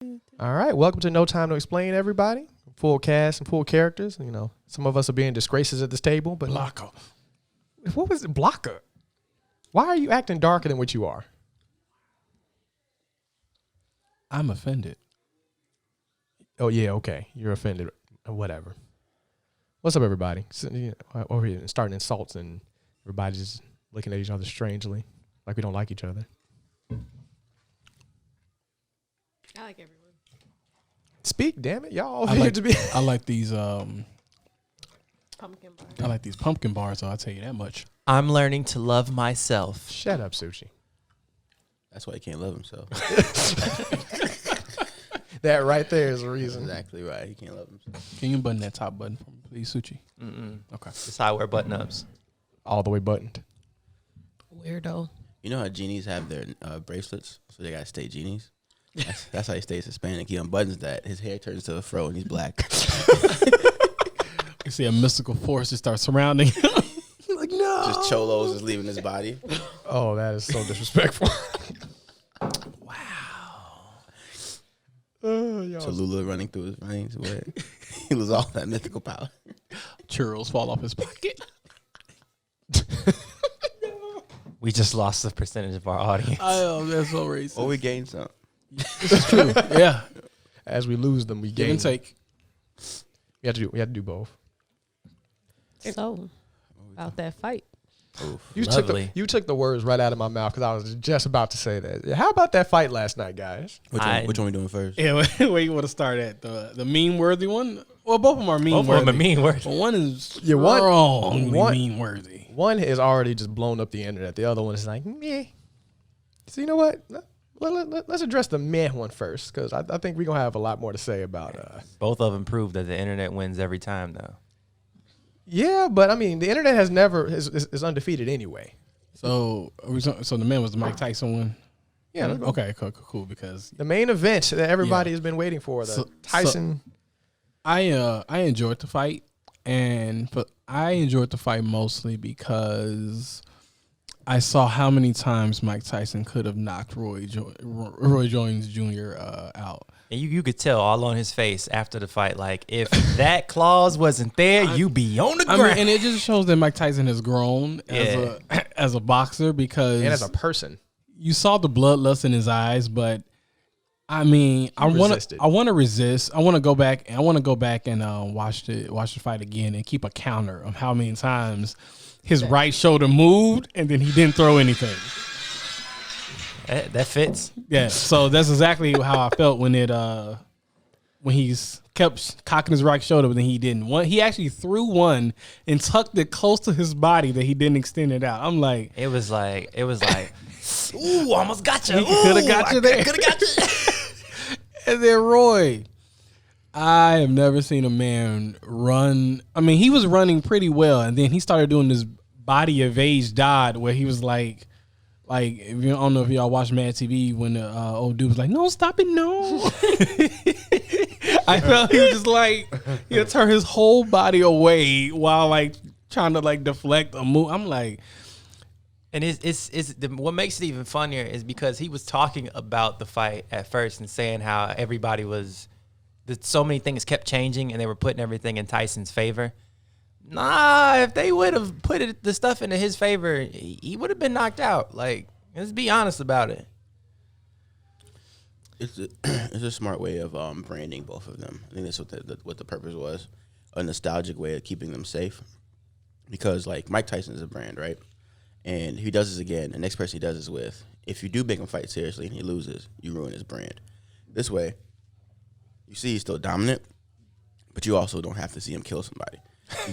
All right, welcome to No Time to Explain, everybody. Full cast and full characters. You know, some of us are being disgraces at this table, but Blocker. What was it, Blocker? Why are you acting darker than what you are? I'm offended. Oh yeah, okay, you're offended. Whatever. What's up, everybody? So, over here starting insults and everybody's just looking at each other strangely, like we don't like each other. I like everyone. Speak, damn it, y'all. I like these. Pumpkin bar. I like these pumpkin bars. So I'll tell you that much. I'm learning to love myself. Shut up, Sushi. That's why he can't love himself. That right there is the reason. Exactly right. He can't love himself. Can you button that top button for me, please, Suchi? Okay. That's how I wear button-ups. All the way buttoned. Weirdo. You know how genies have their bracelets, so they gotta stay genies. That's how he stays Hispanic. He unbuttons that. His hair turns to a fro, and he's black. You see a mystical force just start surrounding him. Like, no. Just cholos is leaving his body. Oh, that is so disrespectful. So Lula running through his veins. He loses all that mythical power. Churros fall off his pocket. We just lost the percentage of our audience. Oh, that's so racist. Or we gained some. This is true. Yeah. As we lose them, we Give gain. and take. We have to do both. So, about that fight. Oof. You took the words right out of my mouth because I was just about to say that. How about that fight last night, guys? Which one we doing first? Yeah, where you want to start at? The meme worthy one? Well, both of them are meme Both worthy. of them are meme worthy. But one is one- meme worthy. One is already just blown up the internet. The other one is like, meh. So you know what? Let's address the meh one first because I think we're going to have a lot more to say about Both of them prove that the internet wins every time, though. Yeah, but I mean, the internet has never is undefeated anyway. So the man was the Mike Tyson one? Yeah. Okay, cool. Because The main event that everybody has been waiting for, the Tyson. I enjoyed the fight, but I enjoyed the fight mostly because I saw how many times Mike Tyson could have knocked Roy Jones Jr. out. And you could tell all on his face after the fight, like, if that clause wasn't there, you be on the ground. And it just shows that Mike Tyson has grown as a boxer because And as a person. you saw the bloodlust in his eyes, but I mean, I want to resist. I want to go back and watch the fight again and keep a counter of how many times his right shoulder moved and then he didn't throw anything. That fits. Yeah, so that's exactly how I felt when he's kept cocking his right shoulder, but then he didn't. He actually threw one and tucked it close to his body that he didn't extend it out. I'm like, It was like, ooh, almost got you. he could have got you there. Could have got you. And then Roy, I have never seen a man run. I mean, he was running pretty well, and then he started doing this body evade dodge where he was like, if you don't know if y'all watch Mad TV when the old dude was like, "No, stop it, no." I felt he was just like he'll turn his whole body away while like trying to like deflect a move. I'm like, And what makes it even funnier is because he was talking about the fight at first and saying how everybody that so many things kept changing and they were putting everything in Tyson's favor. Nah, if they would have put the stuff into his favor, he would have been knocked out. Like, let's be honest about it. It's a smart way of branding both of them. I think that's what the purpose was. A nostalgic way of keeping them safe. Because, like, Mike Tyson is a brand, right? And if he does this again, the next person he does this with, if you do make him fight seriously and he loses, you ruin his brand. This way, you see he's still dominant, but you also don't have to see him kill somebody.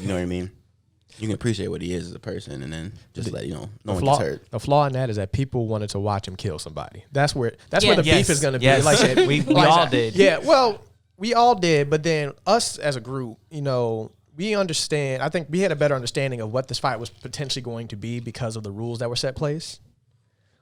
You know what I mean? You can appreciate what he is as a person and then just let, no one gets hurt. The flaw in that is that people wanted to watch him kill somebody. That's where the beef is going to be. Yes. Like I said, we all did. Yeah, well, we all did, but then us as a group, we understand. I think we had a better understanding of what this fight was potentially going to be because of the rules that were set place.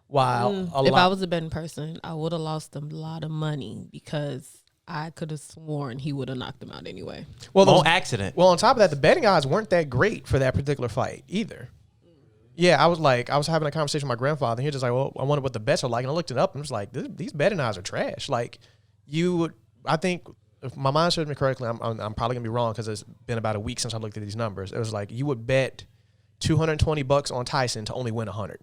While If I was a betting person, I would have lost a lot of money because I could have sworn he would have knocked him out anyway. Well, No accident. Well, on top of that, the betting odds weren't that great for that particular fight either. Yeah, I was having a conversation with my grandfather, and he was just like, well, I wonder what the bets are like. And I looked it up, and I was like, these betting odds are trash. Like, you would. I think if my mind serves me correctly, I'm probably gonna be wrong because it's been about a week since I looked at these numbers. It was like you would bet $220 on Tyson to only win 100.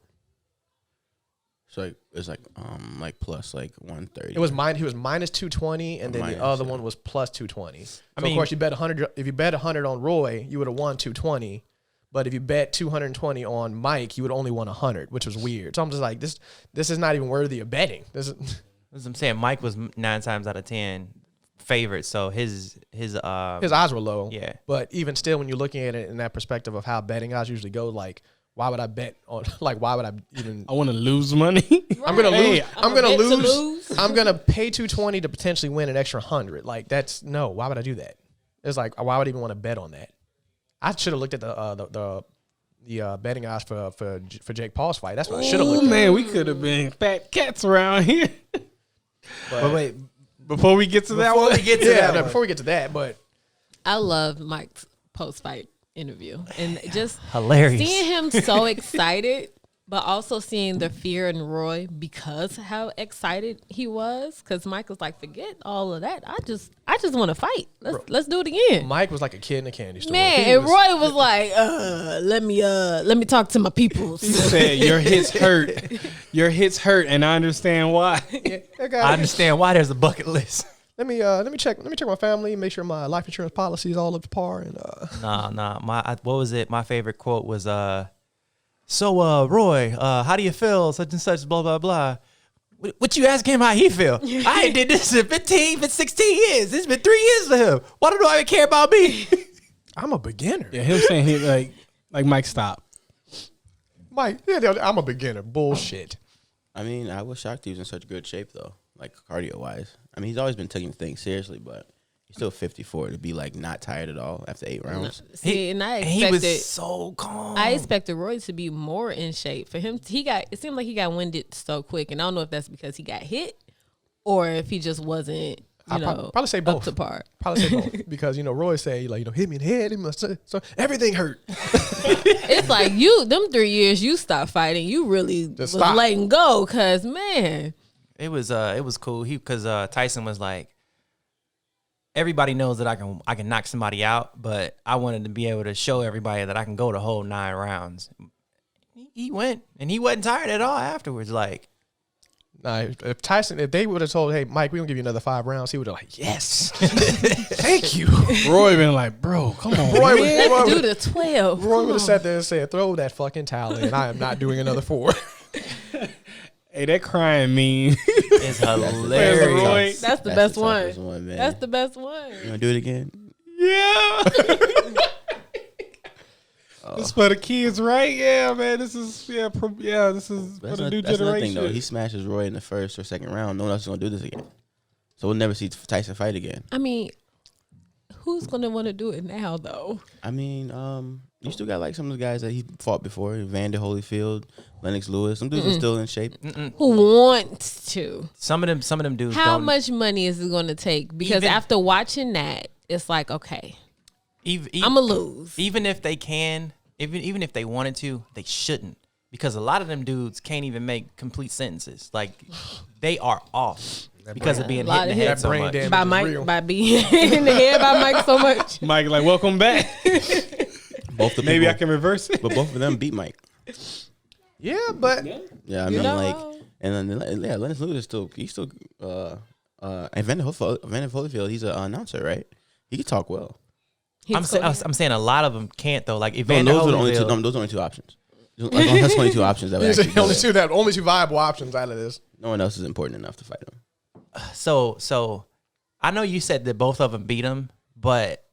So it's like plus like 130. It was he was minus 220, and then the other one was plus 220. So of course you bet 100. If you bet 100 on Roy, you would have won 220. But if you bet 220 on Mike, you would only won 100, which was weird. So I'm just like, this is not even worthy of betting. This is. As I'm saying, Mike was 9 times out of 10 favorite, so his odds were low. Yeah. But even still, when you're looking at it in that perspective of how betting odds usually go, like, why would I bet on? Like, why would I even? I want to lose money. I'm gonna lose. I'm gonna lose. I'm gonna pay 220 to potentially win an extra 100. Like, that's no. Why would I do that? It's like, why would I even want to bet on that? I should have looked at the betting odds for Jake Paul's fight. That's what I should have looked at. Man, we could have been fat cats around here. But wait, Before we get to that one, before we get to that, but I love Mike's post-fight interview and just hilarious. seeing him so excited, but also seeing the fear in Roy because how excited he was. Because Mike was like, "Forget all of that. I just want to fight. Let's do it again." Mike was like a kid in a candy store. Man, and Roy was like, let me talk to my peoples. he said, "Your hits hurt. Your hits hurt, and I understand why." I understand why there's a bucket list. Let me check my family, make sure my life insurance policy is all up to par. And Nah. What was it? My favorite quote was So, Roy, how do you feel? Such and such, blah, blah, blah. What you ask him how he feel? I ain't did this in 16 years. It's been 3 years for him. Why do I even care about me? I'm a beginner. Yeah, him saying he like Mike, stop. Mike, yeah, I'm a beginner. Bullshit. I mean, I was shocked he was in such good shape though, like cardio wise. I mean, he's always been taking things seriously, but he's still 54 to be like not tired at all after 8 rounds. See, and he was so calm. I expected Roy to be more in shape. For him, it seemed like he got winded so quick, and I don't know if that's because he got hit or if he just wasn't. Probably say both. Up to par. Probably say both because Roy say like hit me in the head, so everything hurt. It's like them 3 years you stopped fighting, you really was letting go, cause man, it was cool. Because Tyson was like, everybody knows that I can knock somebody out, but I wanted to be able to show everybody that I can go the whole 9 rounds. He went, and he wasn't tired at all afterwards. Like, nah, if they would have told, hey, Mike, we're going to give you another 5 rounds, he would have like, yes. Thank you. Roy been like, bro, come on. let's do the 12. Roy would have sat there and said, throw that fucking towel in. I am not doing another 4. Hey, that crying meme is hilarious. That's the best one. Man. That's the best one. You want to do it again? Yeah. This is for the kids, right? Yeah, man. This is this is for the new That's another thing, generation. though. He smashes Roy in the first or second round. No one else is gonna do this again. So we'll never see Tyson fight again. I mean, who's gonna want to do it now, though? I mean, you still got like some of the guys that he fought before, Vander Holyfield, Lennox Lewis. Some dudes are still in shape. Who wants to? Some of them dudes. How much money is it going to take? Because after watching that, it's like, okay, I'm gonna lose. Even if they can, even if they wanted to, they shouldn't, because a lot of them dudes can't even make complete sentences. Like, they are off because of being hit in the head so much. By Mike, by being in the head by Mike so much. Mike, like, welcome back. Maybe I can reverse it. But both of them beat Mike. Yeah, but Yeah, I mean, like, and then Lennox Lewis he's still and Vander Holyfield, he's an announcer, right? He can talk well. I'm saying a lot of them can't though. Like, those are only 2 options. That's only 2 options. That only two viable options out of this. No one else is important enough to fight him. So I know you said that both of them beat him, but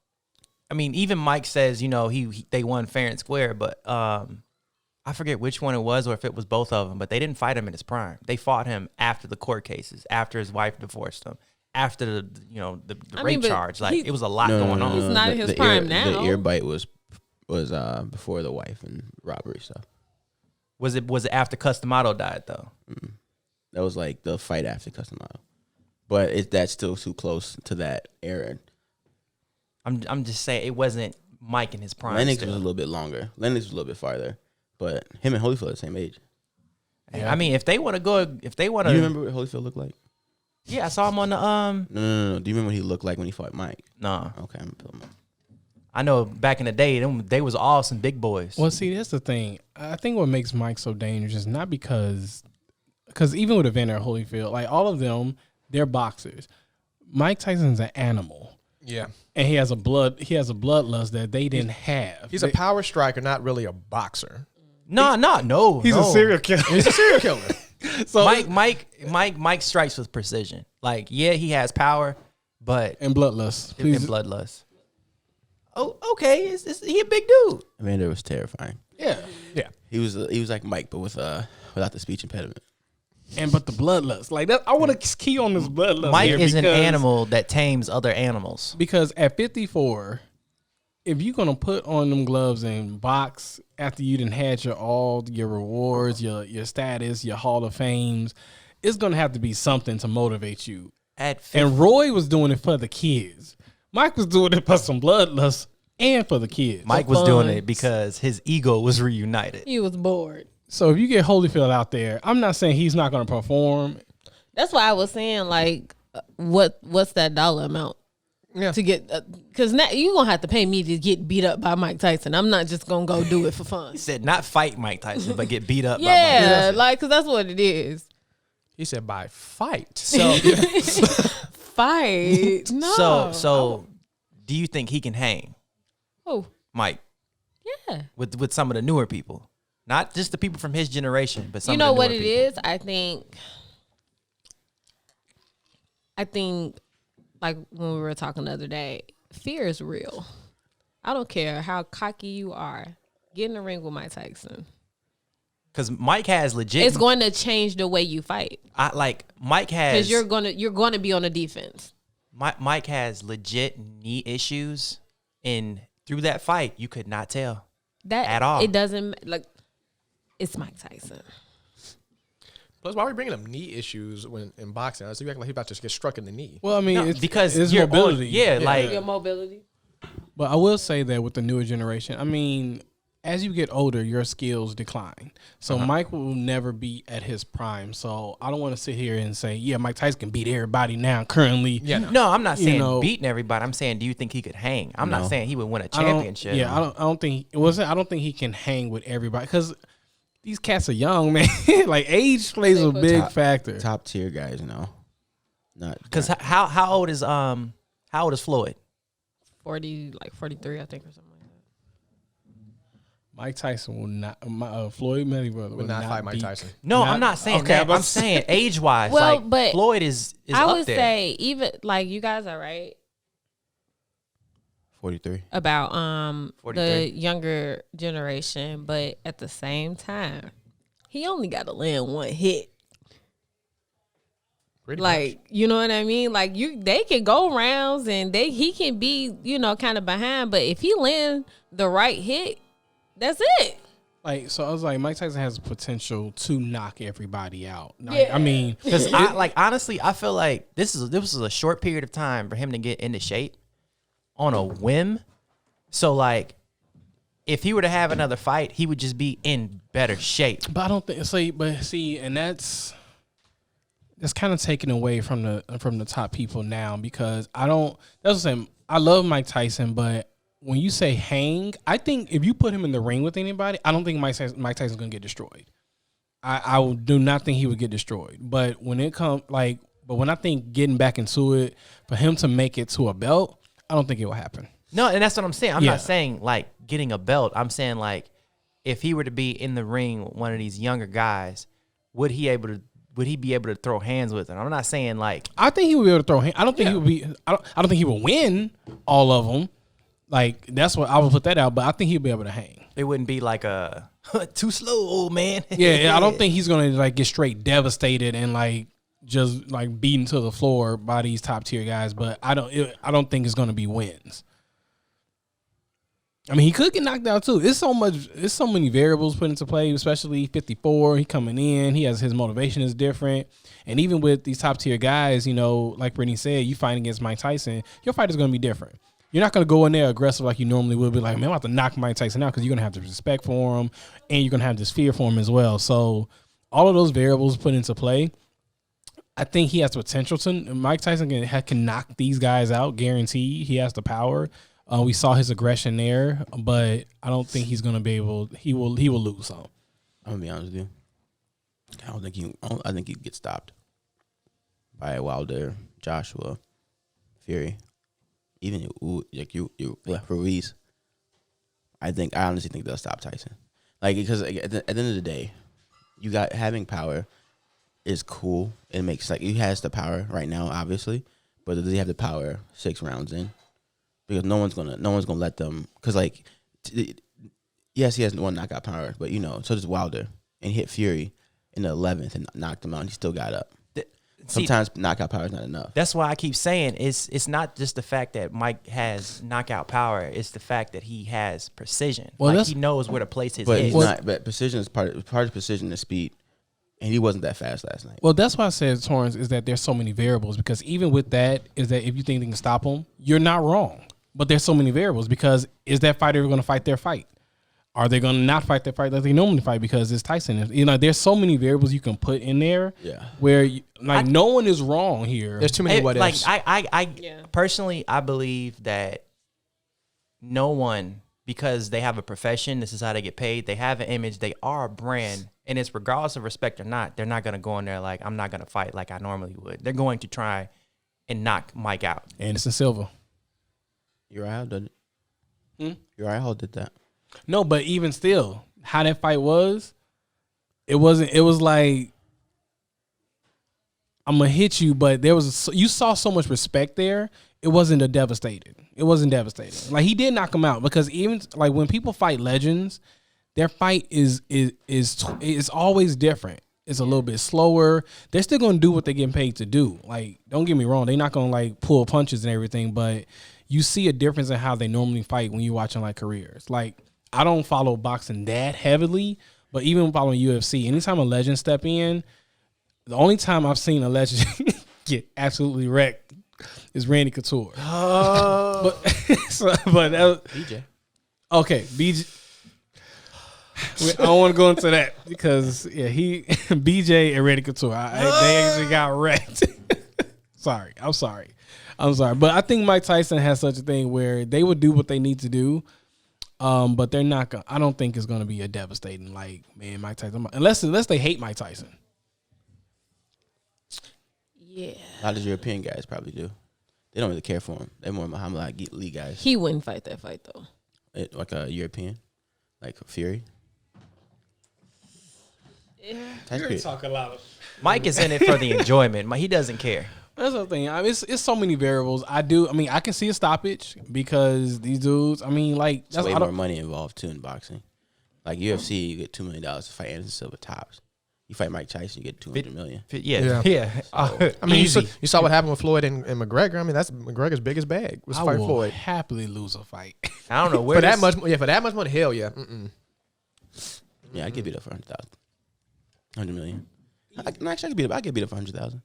I mean, even Mike says, they won fair and square, but I forget which one it was or if it was both of them, but they didn't fight him in his prime. They fought him after the court cases, after his wife divorced him, after the rape charge. Like, it was a lot going on. He's not in his prime now. The ear bite was before the wife and robbery stuff. Was it after Customato died though? Mm-mm. That was like the fight after Customato, but that's still too close to that era. I'm just saying it wasn't Mike in his prime. Lennox was a little bit longer. Lennox was a little bit farther, but him and Holyfield are the same age. Yeah. I mean, if they want to, you remember what Holyfield looked like? Yeah, I saw him on the No. Do you remember what he looked like when he fought Mike? No, Okay, I'm gonna put him. I know back in the day, they was all some big boys. Well, see, that's the thing. I think what makes Mike so dangerous is not because even with Evander Holyfield, like all of them, they're boxers. Mike Tyson's an animal. Yeah. And he has a bloodlust that they didn't have. He's a power striker, not really a boxer. No. He's a serial killer. He's a serial killer. So Mike strikes with precision. Like, yeah, he has power, but and bloodlust. and bloodlust. Oh, okay. He a big dude. Evander was terrifying. Yeah. Yeah. He was like Mike, but without the speech impediment. But the bloodlust. Like that, I want to key on this bloodlust. Mike here is an because- animal that tames other animals. Because at 54, if you're gonna put on them gloves and box after you done had your rewards, your status, your Hall of Fames, it's gonna have to be something to motivate you. At 50, And Roy was doing it for the kids. Mike was doing it for some bloodlust and for the kids. Mike was doing it because his ego was reunited. He was bored. So if you get Holyfield out there, I'm not saying he's not gonna perform. That's why I was saying, like, what's that dollar amount Yeah. to get? Because now you're gonna have to pay me to get beat up by Mike Tyson. I'm not just gonna go do it for fun. He said not fight Mike Tyson, but get beat up by Mike Yeah, Tyson. like, because that's what it is. He said by fight. So Fight. No. So do you think he can hang, Oh, Mike, yeah. with some of the newer people? Not just the people from his generation, but some You of know the what newer it people. is? I think, like when we were talking the other day, fear is real. I don't care how cocky you are. Get in the ring with Mike Tyson. Because Mike has legit. It's going to change the way you fight Mike has. because you're going to be on the defense. Mike has legit knee issues, and through that fight, you could not tell. That At all. It doesn't like. It's Mike Tyson. plus, why are we bringing up knee issues when in boxing? So you act like he's about to get struck in the knee. Well, I mean, No, it's because it's you're mobility. like Your mobility. But I will say that with the newer generation, I mean, as you get older, your skills decline. So Mike will never be at his prime. So I don't want to sit here and say, yeah, Mike Tyson can beat everybody now currently. Yeah. No, I'm not You saying know- beating everybody. I'm saying, do you think he could hang? I'm not No. saying he would win a I don't- championship. Yeah, I don't think I don't think he can hang with everybody because these cats are young, man. Like age plays a big factor. Top tier guys, not Because how old is Floyd? 40, like 43, I think, or something like that. Mike Tyson will not. Floyd Mayweather Would not fight Mike beat- Tyson. No, I'm not saying okay, that. I'm I'm saying age wise. Well, like but Floyd is I up would there. say even like you guys are right 43. about 43. the younger generation, but at the same time, he only got to land one hit. Pretty Like, you know what I mean? Like they can go rounds and he can be, kind of behind, but if he land the right hit, that's it. Like, so I was like, Mike Tyson has the potential to knock everybody out. Like, Yeah. I mean, Because honestly, I feel like this was a short period of time for him to get into shape on a whim. So like, if he were to have another fight, he would just be in better shape. but I don't think. And that's kind of taken away from the top people now because I don't. That's what I'm saying. I love Mike Tyson, but when you say hang, I think if you put him in the ring with anybody, I don't think Mike Tyson's gonna get destroyed. I do not think he would get destroyed. But when when I think getting back into it for him to make it to a belt, I don't think it will happen. No, and that's what I'm saying. I'm Yeah. not saying like getting a belt. I'm saying like if he were to be in the ring with one of these younger guys, would he be able to throw hands with him? I'm not saying like I think he would be able to throw. I don't think he would be. I don't think he would win all of them. Like that's what I would put that out. But I think he'll be able to hang. it wouldn't be like a too slow, old man. Yeah, I don't think he's gonna like get straight devastated and like just like beaten to the floor by these top tier guys. But I don't think it's gonna be wins. I mean, he could get knocked out too. It's so many variables put into play, especially 54. He coming in, his motivation is different, and even with these top tier guys, like Brittany said, you fighting against Mike Tyson, your fight is gonna be different. You're not gonna go in there aggressive like you normally would. Be like, man, I'm about to knock Mike Tyson out because you're gonna have the respect for him, and you're gonna have this fear for him as well. So all of those variables put into play. I think he has potential to. Mike Tyson can knock these guys out, guaranteed. He has the power. We saw his aggression there, but I don't think he's gonna be able. He will lose some. I'm gonna be honest with you. I think he gets stopped by Wilder, Joshua, Fury, even Ruiz. I honestly think they'll stop Tyson. Like, because at the end of the day, having power is cool. It makes, like, he has the power right now, obviously, but does he have the power 6 rounds in? Because no one's gonna let them. Because, like, yes, he has one knockout power, but so does Wilder, and he hit Fury in the 11th and knocked him out. And he still got up. Sometimes knockout power is not enough. That's why I keep saying it's not just the fact that Mike has knockout power. It's the fact that he has precision. Well, like he knows where to place his but hits. But precision is part of precision is speed, and he wasn't that fast last night. Well, that's why I said, Torrance, is that there's so many variables, because even with that, is that if you think they can stop him, you're not wrong. But there's so many variables, because is that fighter going to fight their fight? Are they going to not fight their fight like they normally fight because it's Tyson? There's so many variables you can put in there. Yeah. Where no one is wrong here. There's too many what like ifs. Yeah. Personally, I believe that no one, because they have a profession, this is how they get paid. They have an image. They are a brand, and it's regardless of respect or not. They're not going to go in there like, I'm not going to fight like I normally would. They're going to try and knock Mike out. Anderson Silva. Uriah did it. Uriah did that. No, but even still, how that fight was, it was like, I'm gonna hit you, but you saw so much respect there. It wasn't devastating. Like, he did knock him out, because even like when people fight legends, their fight is always different. It's a little bit slower. They're still gonna do what they're getting paid to do. Like, don't get me wrong, they're not gonna like pull punches and everything, but you see a difference in how they normally fight when you're watching like careers. Like, I don't follow boxing that heavily, but even following UFC, anytime a legend step in, the only time I've seen a legend get absolutely wrecked is Randy Couture. But that was, BJ. Okay, BJ. I don't want to go into that, because BJ and Randy Couture, they actually got wrecked. I'm sorry. But I think Mike Tyson has such a thing where they would do what they need to do. But they're not gonna. I don't think it's gonna be a devastating, like, man, Mike Tyson, unless they hate Mike Tyson. Yeah. A lot of European guys probably do. They don't really care for him. They're more Muhammad Ali guys. He wouldn't fight that fight, though. Like a European, like Fury. Yeah. Talk a lot. Mike is in it for the enjoyment. He doesn't care. That's the thing. I mean, it's so many variables. I can see a stoppage, because these dudes. I mean, like, There's way more money involved too in boxing. Like UFC, you get $2 million to fight Anderson Silva tops. You fight Mike Tyson, you get $200 million. Yeah. I mean, Easy. you saw what happened with Floyd and McGregor. I mean, that's McGregor's biggest bag was I fight will Floyd. happily lose a fight. I don't know where For that much, for that much money, hell yeah. Yeah, I get beat up for 100,000, 100 million. Actually, I get beat up for 100,000.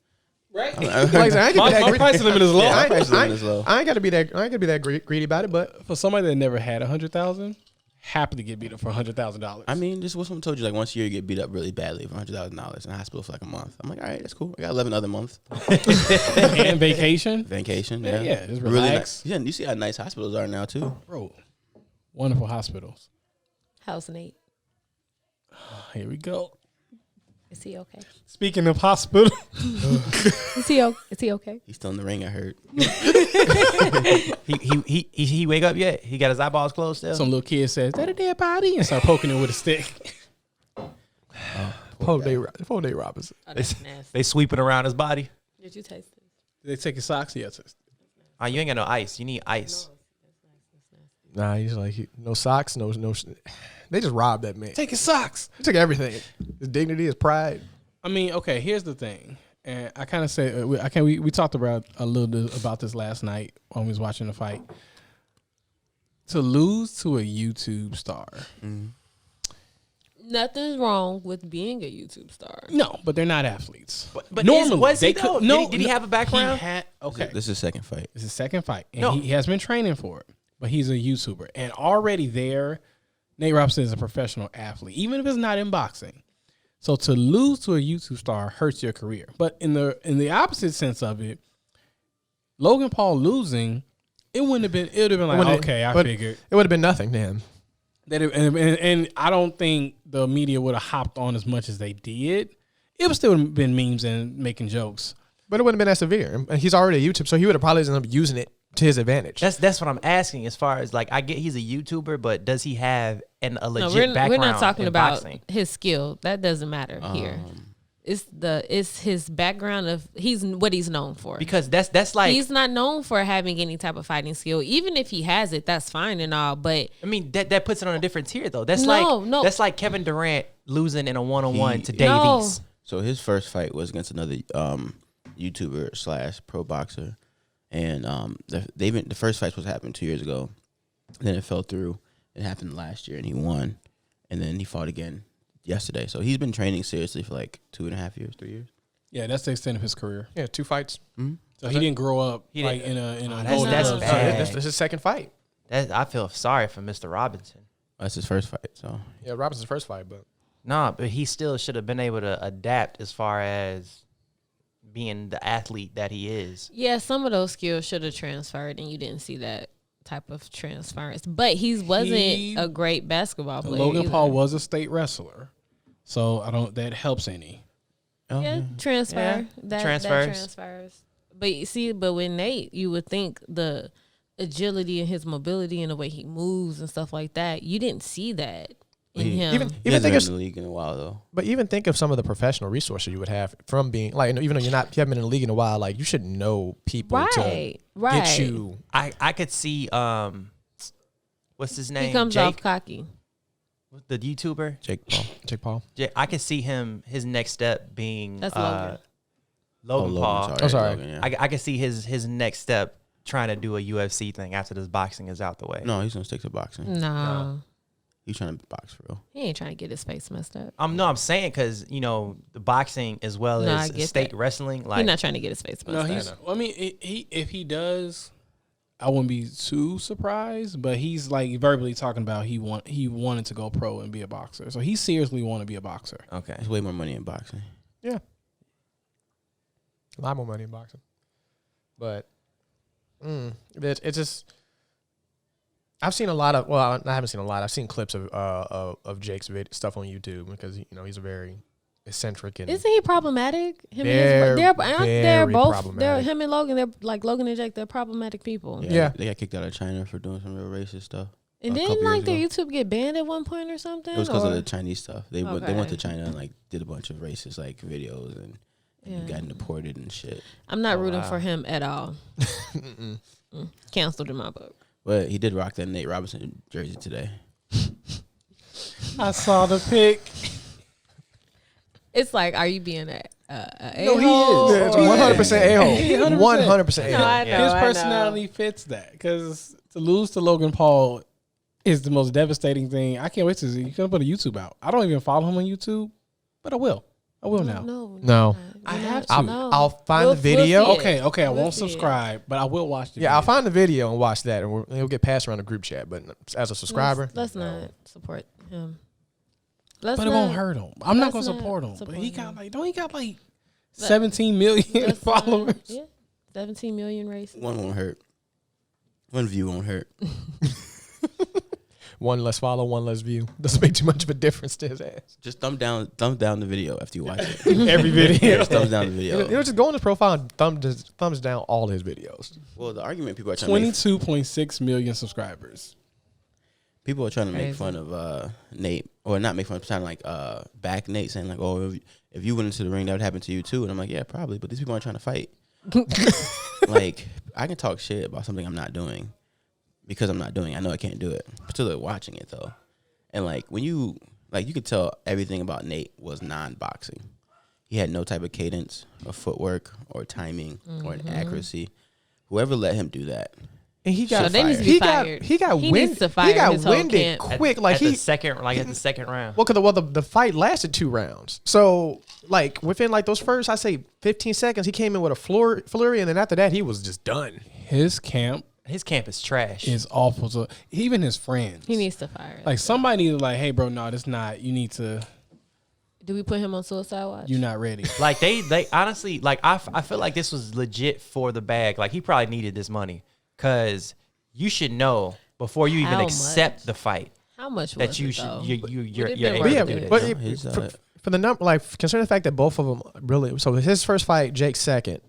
Right? Like I said, I ain't gonna be that My greedy. price limit is low. Yeah, I my price limit is ain't, low. I ain't gotta be that greedy about it, but For somebody that never had 100,000, happily get beat up for $100,000. I mean, just what someone told you, like, once a year you get beat up really badly for $100,000 in the hospital for like a month. I'm like, all right, that's cool. I got 11 other months. And vacation, Vacation, Yeah, yeah. just Really relax. nice. Yeah, and you see how nice hospitals are now too. bro. Wonderful hospitals. How's Nate? Here we go. Is he okay? Speaking of hospital, Is he okay? He's still in the ring, I heard. He wake up yet? He got his eyeballs closed still? some little kid says, "That a dead body," and start poking it with a stick. Poor Day Robinson. Oh, that's nasty. They sweeping around his body. Did you taste it? They take his socks. Yes. Oh, you ain't got no ice. You need ice. Nah, he's like no socks, no. They just robbed that man. Take his socks. They took everything. His dignity, his pride. I mean, okay. Here's the thing, and I kind of said we talked about a little bit about this last night when we was watching the fight. To lose to a YouTube star, Nothing's wrong with being a YouTube star. no, but they're not athletes. But normally was he they though? could. No, Did he have a background? Okay, This is his second fight. this is his second fight, and No. he has been training for it. But he's a YouTuber, and already there, Nate Robinson is a professional athlete, even if it's not in boxing. So to lose to a YouTube star hurts your career. But in the opposite sense of it, Logan Paul losing, it wouldn't have been. It would have been like, okay, I figured it would have been nothing to him. And I don't think the media would have hopped on as much as they did. It would still have been memes and making jokes. But it wouldn't have been that severe. And he's already a YouTube, so he would have probably ended up using it to his advantage. That's what I'm asking. As far as like, I get he's a YouTuber, but does he have a legit background? We're not talking in about boxing? his skill. That doesn't matter here. It's his background of what he's known for. Because that's like, he's not known for having any type of fighting skill. Even if he has it, that's fine and all. But I mean, that puts it on a different tier though. That's No. that's like Kevin Durant losing in a 1-on-1 to Davies. No. So his first fight was against another YouTuber / pro boxer, and the first fight was happened 2 years ago. Then it fell through. It happened last year, and he won. And then he fought again yesterday. So he's been training seriously for like 2.5 years, 3 years. Yeah, that's the extent of his career. Yeah, 2 fights. Mm-hmm. So he didn't grow up He like didn't- in a that's golden bad. glove. This is his second fight. I feel sorry for Mr. Robinson. That's his first fight. So Yeah, Robinson's first fight, but Nah, but he still should have been able to adapt as far as being the athlete that he is. yeah, some of those skills should have transferred, and you didn't see that type of transference. But he wasn't a great basketball player. Logan either. Paul was a state wrestler, so that helps any. Yeah, transfer. Yeah, That transfers. But you see, with Nate, you would think the agility and his mobility and the way he moves and stuff like that, you didn't see that in him. even he hasn't think been of in the league in a while though. but even think of some of the professional resources you would have from being like, even though you haven't been in the league in a while, like you should know people Right, to right. get you. I could see what's his name? He comes Jake, off cocky. the YouTuber. Jake Paul. Jake Paul. I could see his next step being That's Logan. Logan Paul. Oh, sorry. Logan, yeah. I can see his next step trying to do a UFC thing after this boxing is out the way. No, he's gonna stick to boxing. No, He's trying to box for real. he ain't trying to get his face messed up. I'm saying because the boxing as well No, I as get state that. wrestling, like He's not trying to get his face No, messed up. if he does, I wouldn't be too surprised. But he's like verbally talking about he wanted to go pro and be a boxer. So he seriously want to be a boxer. okay. There's way more money in boxing. Yeah. A lot more money in boxing. But it's just, I've seen a lot of, well, I haven't seen a lot. I've seen clips of Jake's stuff on YouTube because, he's a very eccentric and Isn't he problematic? Him They're and his, they're very both. problematic. They're him and Logan. They're like Logan and Jake. They're problematic people. Yeah. They got kicked out of China for doing some real racist stuff. And a then couple like their years YouTube get banned at one point or something. It was because of or- the Chinese stuff. They went Okay. to China and like did a bunch of racist like videos and Yeah. got deported and shit. I'm not Oh, rooting wow. for him at all. Canceled in my book. But he did rock that Nate Robinson jersey today. I saw the pic. It's like, are you being a No, he a-hole? is. Yeah, it's Oh, 100% yeah. a-hole. 100% No, a-hole. I know. His I personality fits that because to lose to Logan Paul is the most devastating thing. I can't wait to see. He's gonna put a YouTube out. I don't even follow him on YouTube, but I will. I will now. No. I have not. to. I'll find the video. see it. Okay. I We'll won't see it. subscribe, but I will watch the Yeah, I'll video. find the video and watch that, and it'll get passed around the group chat. But as a subscriber, Let's not support him. Let's But it not- won't hurt him. I'm not gonna let's not support him. But support he him. got don't he got like 17 million let's not- followers? Yeah, 17 million races. One won't hurt. One view won't hurt. one less follow, one less view doesn't make too much of a difference to his ass. Just thumb down the video after you watch it. Every video, Just thumbs down the video. It'll just go on his profile and thumbs down all his videos. Well, the argument people are trying to make, 22.6 million subscribers. people are trying to make Crazy. fun of Nate, or not make fun, trying to like back Nate, saying like, oh, if you went into the ring, that would happen to you too. And I'm like, yeah, probably. But these people aren't trying to fight. Like, I can talk shit about something I'm not doing because I'm not doing it. I know I can't do it. But still, they're watching it though. And like when you could tell everything about Nate was non-boxing. He had no type of cadence or footwork or timing or an accuracy. Whoever let him do that. And he So got they need to be he fired. got he got He wind, needs to he fire got his whole winded camp. quick. Like at the second round. Well, because the fight lasted 2 rounds. So, like, within, like, those first, I say, 15 seconds, he came in with a flurry, and then after that, he was just done. His camp His camp is trash. is awful. So even his friends. He needs to fire. like somebody needs to like, hey, bro, no, that's not. You need to. Do we put him on suicide watch? You're not ready. Like they honestly, like I feel like this was legit for the bag. Like he probably needed this money because you should know before you even How accept much? the fight How much that was you it, should though? you're Would it able been But worth to yeah, do it? this. but He's, for the number, like considering the fact that both of them really, so his first fight, Jake's second,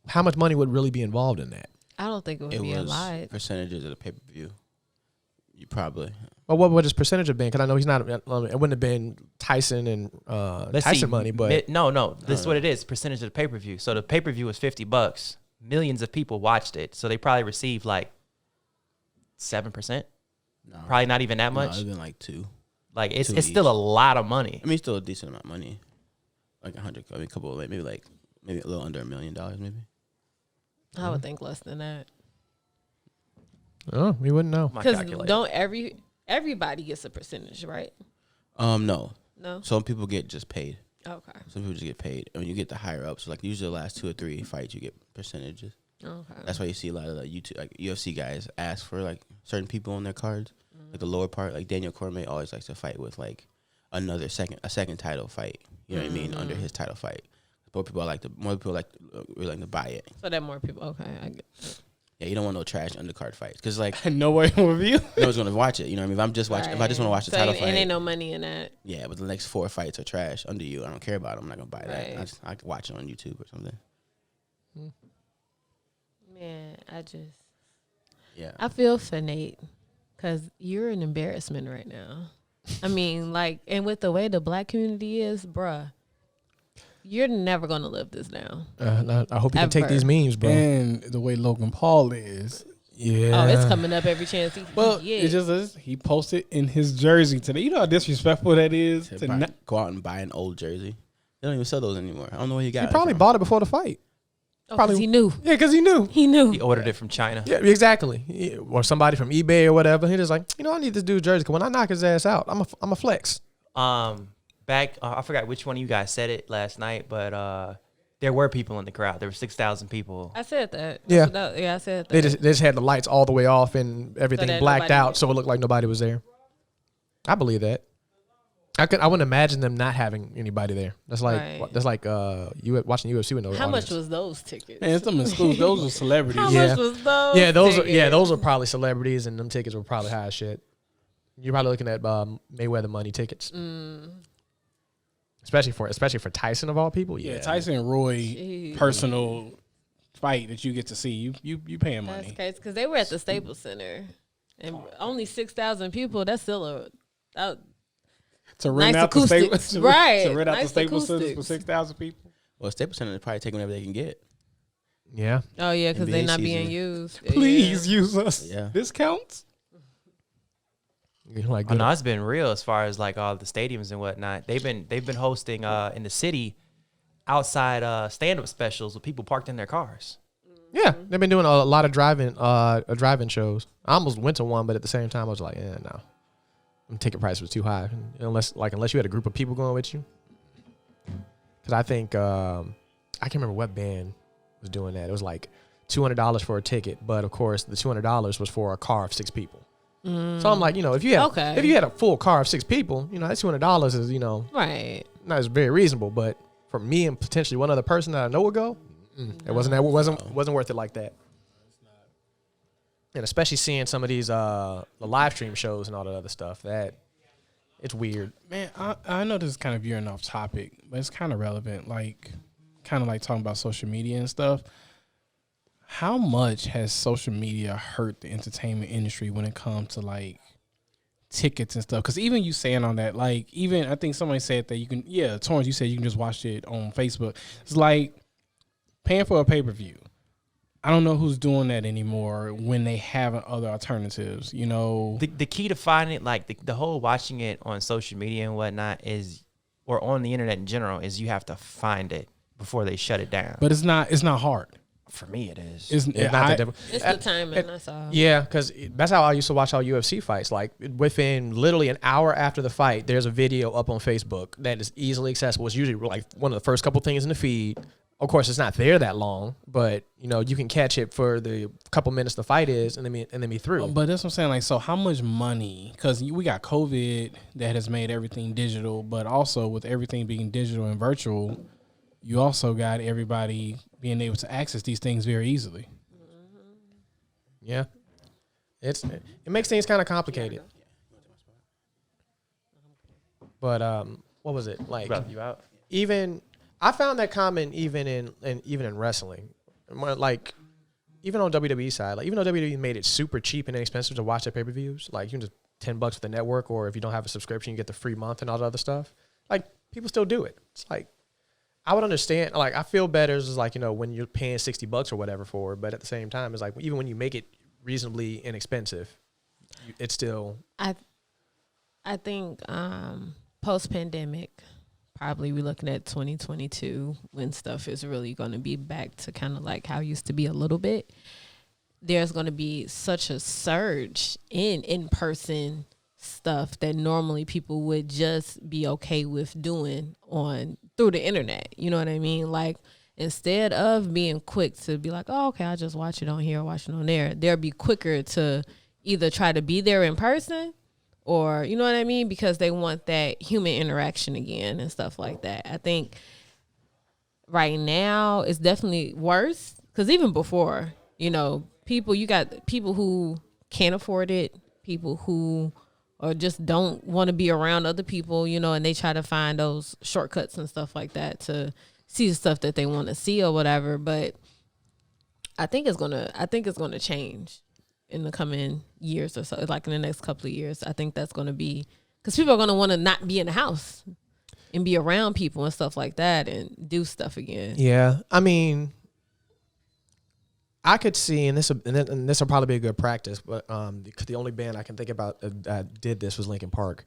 how much money would really be involved in that? I don't think it would it be a was lot. percentages of the pay per view. You probably. Well, what would his percentage have been? Because I know he's not. It wouldn't have been Tyson and Let's Tyson see, money, but no, this is what it is. Percentage of the pay-per-view. So the pay-per-view was $50. Millions of people watched it. So they probably received like 7%. No, Probably not even that no, much. even like 2. Like it's 2 still a each. lot of money. I mean, still a decent amount of money. Like 100. I mean, a couple of maybe a little under $1 million, maybe. I would think less than that. oh, we wouldn't know. My Because calculator. don't everybody gets a percentage, right? No. No. Some people get just paid. Okay. Some people just get paid. And when you get the higher ups, like usually the last 2 or 3 fights, you get percentages. Okay. That's why you see a lot of the UFC guys ask for like certain people on their cards, like the lower part. Like Daniel Cormier always likes to fight with like a second title fight. You know what I mean? Under his title fight, more people like to buy it. So that more people. Okay. I get it. Yeah, you don't want no trash undercard fights because like No way with you. no one's gonna watch it. You know what I mean? If I'm just watching, if I just want to watch the So title ain't- fight, and ain't no money in that. yeah, but the next 4 fights are trash under you. I don't care about them. I'm not gonna buy Right. that. I can watch it on YouTube or something. Man, Yeah. I feel for Nate because you're an embarrassment right now. I mean, like, and with the way the black community is, bruh, you're never gonna live this down. I hope you can take Ever. these memes, bro. And the way Logan Paul is. Yeah. Oh, it's coming up every chance he Well, get. it just is. He posted in his jersey today. You know how disrespectful that is to not. Go out and buy an old jersey. They don't even sell those anymore. I don't know where he got He it probably from. bought it before the fight. probably he knew. Yeah, because he knew. He knew. He ordered it from China. Yeah, exactly. Or somebody from eBay or whatever. He just like, I need this dude's jersey. Cause when I knock his ass out, I'm a flex. Back, I forgot which one of you guys said it last night, but there were people in the crowd. There were 6,000 people. I said that. Yeah. Yeah, I said that. They just had the lights all the way off and everything that blacked nobody- out, so it looked like nobody was there. I believe that. I wouldn't imagine them not having anybody there. That's like Right. you watching UFC with no How audience. much was those tickets? Man, some exclusive. Those are celebrities. How Yeah. much was those? Yeah, those are tickets? probably celebrities, and them tickets were probably high as shit. You're probably looking at Mayweather money tickets, especially for Tyson of all people. Yeah, Yeah, Tyson and Roy Jeez. personal fight that you get to see. You paying That's money. crazy because they were at the Staples Center, and only 6,000 people. That's still To rent Nice out the acoustics. Staples, Right. To rent out the Nice Staples Center for acoustics. 6,000 people. Well, Staples Center is probably taking whatever they can get. yeah. oh yeah, because they're NBA not being season. used. Please use us. Yeah. Discounts. Like Oh, no, it's been real as far as like all the stadiums and whatnot. They've been hosting in the city outside stand-up specials with people parked in their cars. Yeah, they've been doing a lot of drive-in shows. I almost went to one, but at the same time, I was like, no. Ticket price was too high, unless you had a group of people going with you. Because I think I can't remember what band was doing that. It was like $200 for a ticket, but of course the $200 was for a car of 6 people. So I'm like, if you had a full car of 6 people, that $200 is Right. not as very reasonable. But for me and potentially one other person that I know would go, it wasn't worth it like that. And especially seeing some of these the live stream shows and all that other stuff, that it's weird. Man, I know this is kind of veering off topic, but it's kind of relevant. Like, kind of like talking about social media and stuff. How much has social media hurt the entertainment industry when it comes to like tickets and stuff? Because even you saying on that, like, even I think somebody said that you can, Torrance, you said you can just watch it on Facebook. It's like paying for a pay-per-view. I don't know who's doing that anymore when they have other alternatives, The key to finding it, like the whole watching it on social media and whatnot or on the internet in general, is you have to find it before they shut it down. But it's not hard. For me, it is. It's Not that difficult. It's the timing. That's all. Yeah, because that's how I used to watch all UFC fights. Like within literally an hour after the fight, there's a video up on Facebook that is easily accessible. It's usually like one of the first couple things in the feed. Of course, it's not there that long, but you can catch it for the couple minutes the fight is, and then be through. But that's what I'm saying. Like, so how much money? Because we got COVID that has made everything digital, but also with everything being digital and virtual, you also got everybody being able to access these things very easily. Yeah, it makes things kind of complicated. But what was it like? You out? Even I found that common even in wrestling, like even on WWE side, like even though WWE made it super cheap and inexpensive to watch their pay-per-views, like you can just $10 with the network, or if you don't have a subscription, you get the free month and all the other stuff. Like people still do it. It's like I would understand. Like I feel better is like when you're paying $60 or whatever for it, but at the same time, it's like even when you make it reasonably inexpensive, it's still. I think post-pandemic, probably we're looking at 2022 when stuff is really going to be back to kind of like how it used to be a little bit. There's going to be such a surge in in-person stuff that normally people would just be okay with doing through the internet. You know what I mean? Like instead of being quick to be like, oh, okay, I'll just watch it on here or watch it on there, they'll be quicker to either try to be there in person or, you know what I mean? Because they want that human interaction again and stuff like that. I think right now it's definitely worse because even before, you got people who can't afford it, people who or just don't want to be around other people, and they try to find those shortcuts and stuff like that to see the stuff that they want to see or whatever. But I think it's gonna change in the coming years or so, like in the next couple of years. I think that's going to be because people are going to want to not be in the house and be around people and stuff like that and do stuff again. Yeah, I mean, I could see, and this will probably be a good practice, but because the only band I can think about that did this was Linkin Park.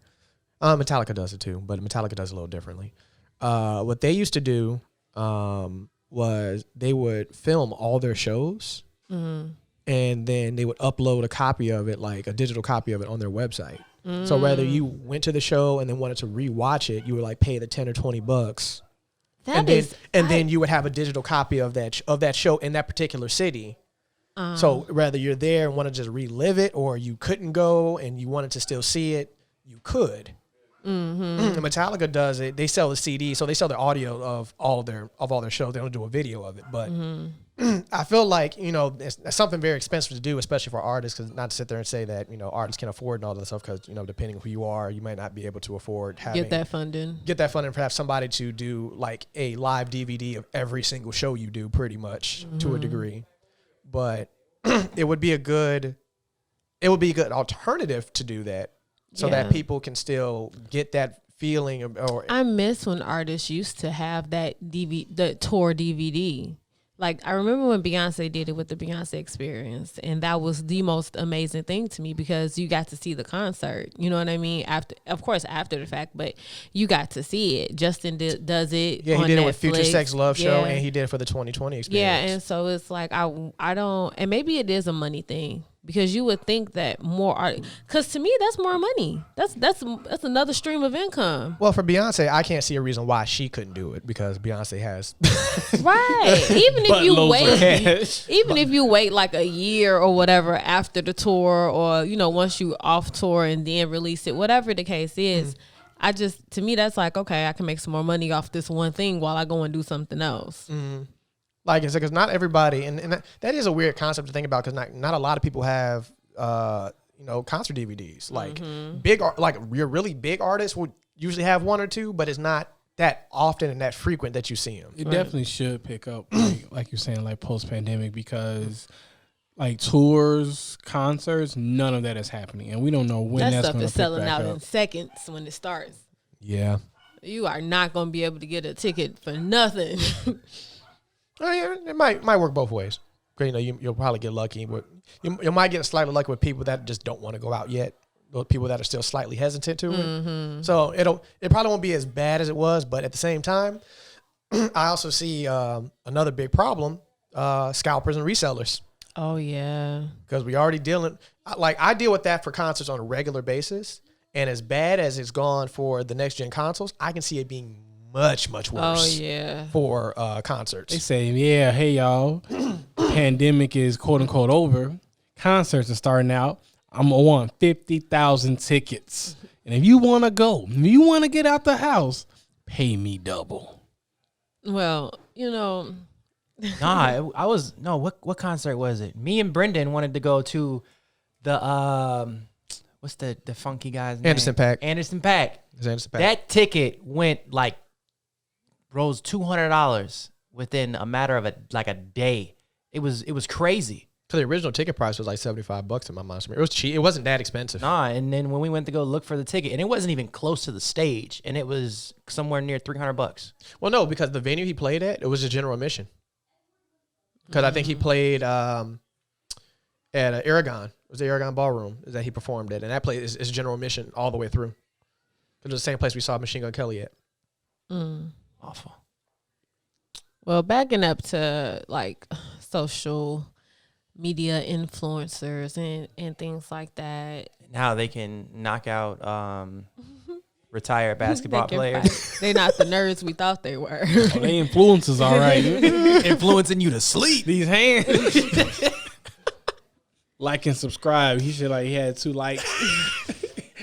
Metallica does it too, but Metallica does it a little differently. What they used to do was they would film all their shows. Mm-hmm. And then they would upload a copy of it, like a digital copy of it on their website. So whether you went to the show and then wanted to rewatch it, you would like pay the $10 or $20. Then you would have a digital copy of that show in that particular city. So whether you're there and want to just relive it or you couldn't go and you wanted to still see it, you could. Mm-hmm. Metallica does it. They sell the CD, so they sell the audio of all their shows. They don't do a video of it, but I feel like it's something very expensive to do, especially for artists. Because not to sit there and say that artists can afford and all that stuff, because depending on who you are, you might not be able to afford get that funding. Perhaps somebody to do like a live DVD of every single show you do, pretty much to a degree. But it would be a good alternative to do that. So that people can still get that feeling or I miss when artists used to have the tour DVD. Like I remember when Beyonce did it with the Beyonce Experience, and that was the most amazing thing to me because you got to see the concert. You know what I mean? After the fact, but you got to see it. Justin does it. Yeah, on he did Netflix. It with Future Sex Love Show, and he did it for the 2020 Experience. Yeah, and so it's like I don't, and maybe it is a money thing. Because you would think that more art, because to me that's more money. That's another stream of income. Well, for Beyonce, I can't see a reason why she couldn't do it because Beyonce has right. If you wait like a year or whatever after the tour, or once you off tour and then release it, whatever the case is, to me that's like okay, I can make some more money off this one thing while I go and do something else. Like it's because not everybody, and that is a weird concept to think about because not a lot of people have concert DVDs. Like your really big artists would usually have one or two, but it's not that often and that frequent that you see them. It definitely should pick up, like you're saying, like post pandemic, because like tours, concerts, none of that is happening, and we don't know when that's going to pick back up. That stuff is selling out in seconds when it starts. Yeah, you are not going to be able to get a ticket for nothing. It might work both ways. You'll probably get lucky, but you might get slightly lucky with people that just don't want to go out yet. Those people that are still slightly hesitant to it. So it probably won't be as bad as it was, but at the same time, I also see another big problem: scalpers and resellers. Oh yeah, because we already I deal with that for concerts on a regular basis, and as bad as it's gone for the next gen consoles, I can see it being much Oh worse yeah. for concerts. They say, yeah, hey y'all, pandemic is quote unquote over. Concerts are starting out. I'm gonna want 50,000 tickets, and if you want to go, if you want to get out the house, pay me double. Well, you know, Nah, I was no. What concert was it? Me and Brendan wanted to go to the what's the funky guy's name? Anderson .Paak. Anderson .Paak. It's Anderson .Paak. That ticket went like rose $200 within a matter of a day. It was crazy. So the original ticket price was like $75 in my mind. It was cheap. It wasn't that expensive. Nah, and then when we went to go look for the ticket, and it wasn't even close to the stage, and it was somewhere near $300. Well, no, because the venue he played at, it was a general admission. Because I think he played at Aragon. It was the Aragon Ballroom that he performed at, and that place is general admission all the way through. It was the same place we saw Machine Gun Kelly at. Awful. well, backing up to like social media influencers and things like that. Now they can knock out retired basketball They can players, fight. They're not the nerds we thought they were. Oh, they influencers, all right. influencing you to sleep. These hands. Like and subscribe. He should he had 2 likes.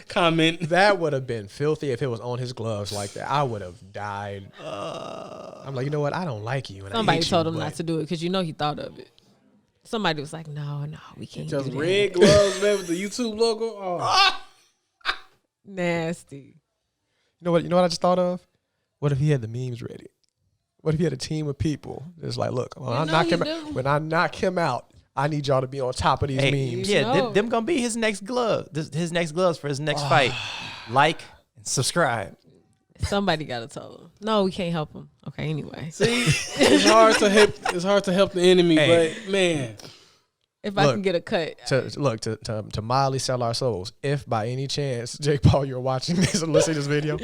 Comment. That would have been filthy if it was on his gloves like that. I would have died. I'm like, you know what? I don't like you. And Somebody I hate told you, him not to do it because you know he thought of it. Somebody was like, no, we can't Just do that. red gloves, man, with the YouTube logo. Oh. Nasty. You know what I just thought of? What if he had the memes ready? What if he had a team of people that's like, look, when I knock him out, I need y'all to be on top of these memes. Yeah, No. them gonna be his next glove. His next gloves for his next fight. Like and subscribe. Somebody got to tell him. No, we can't help him. Okay, anyway. See, it's hard to help the enemy, but man, If I can get a cut. To mildly sell our souls, if by any chance, Jake Paul, you're watching this and listening to this video,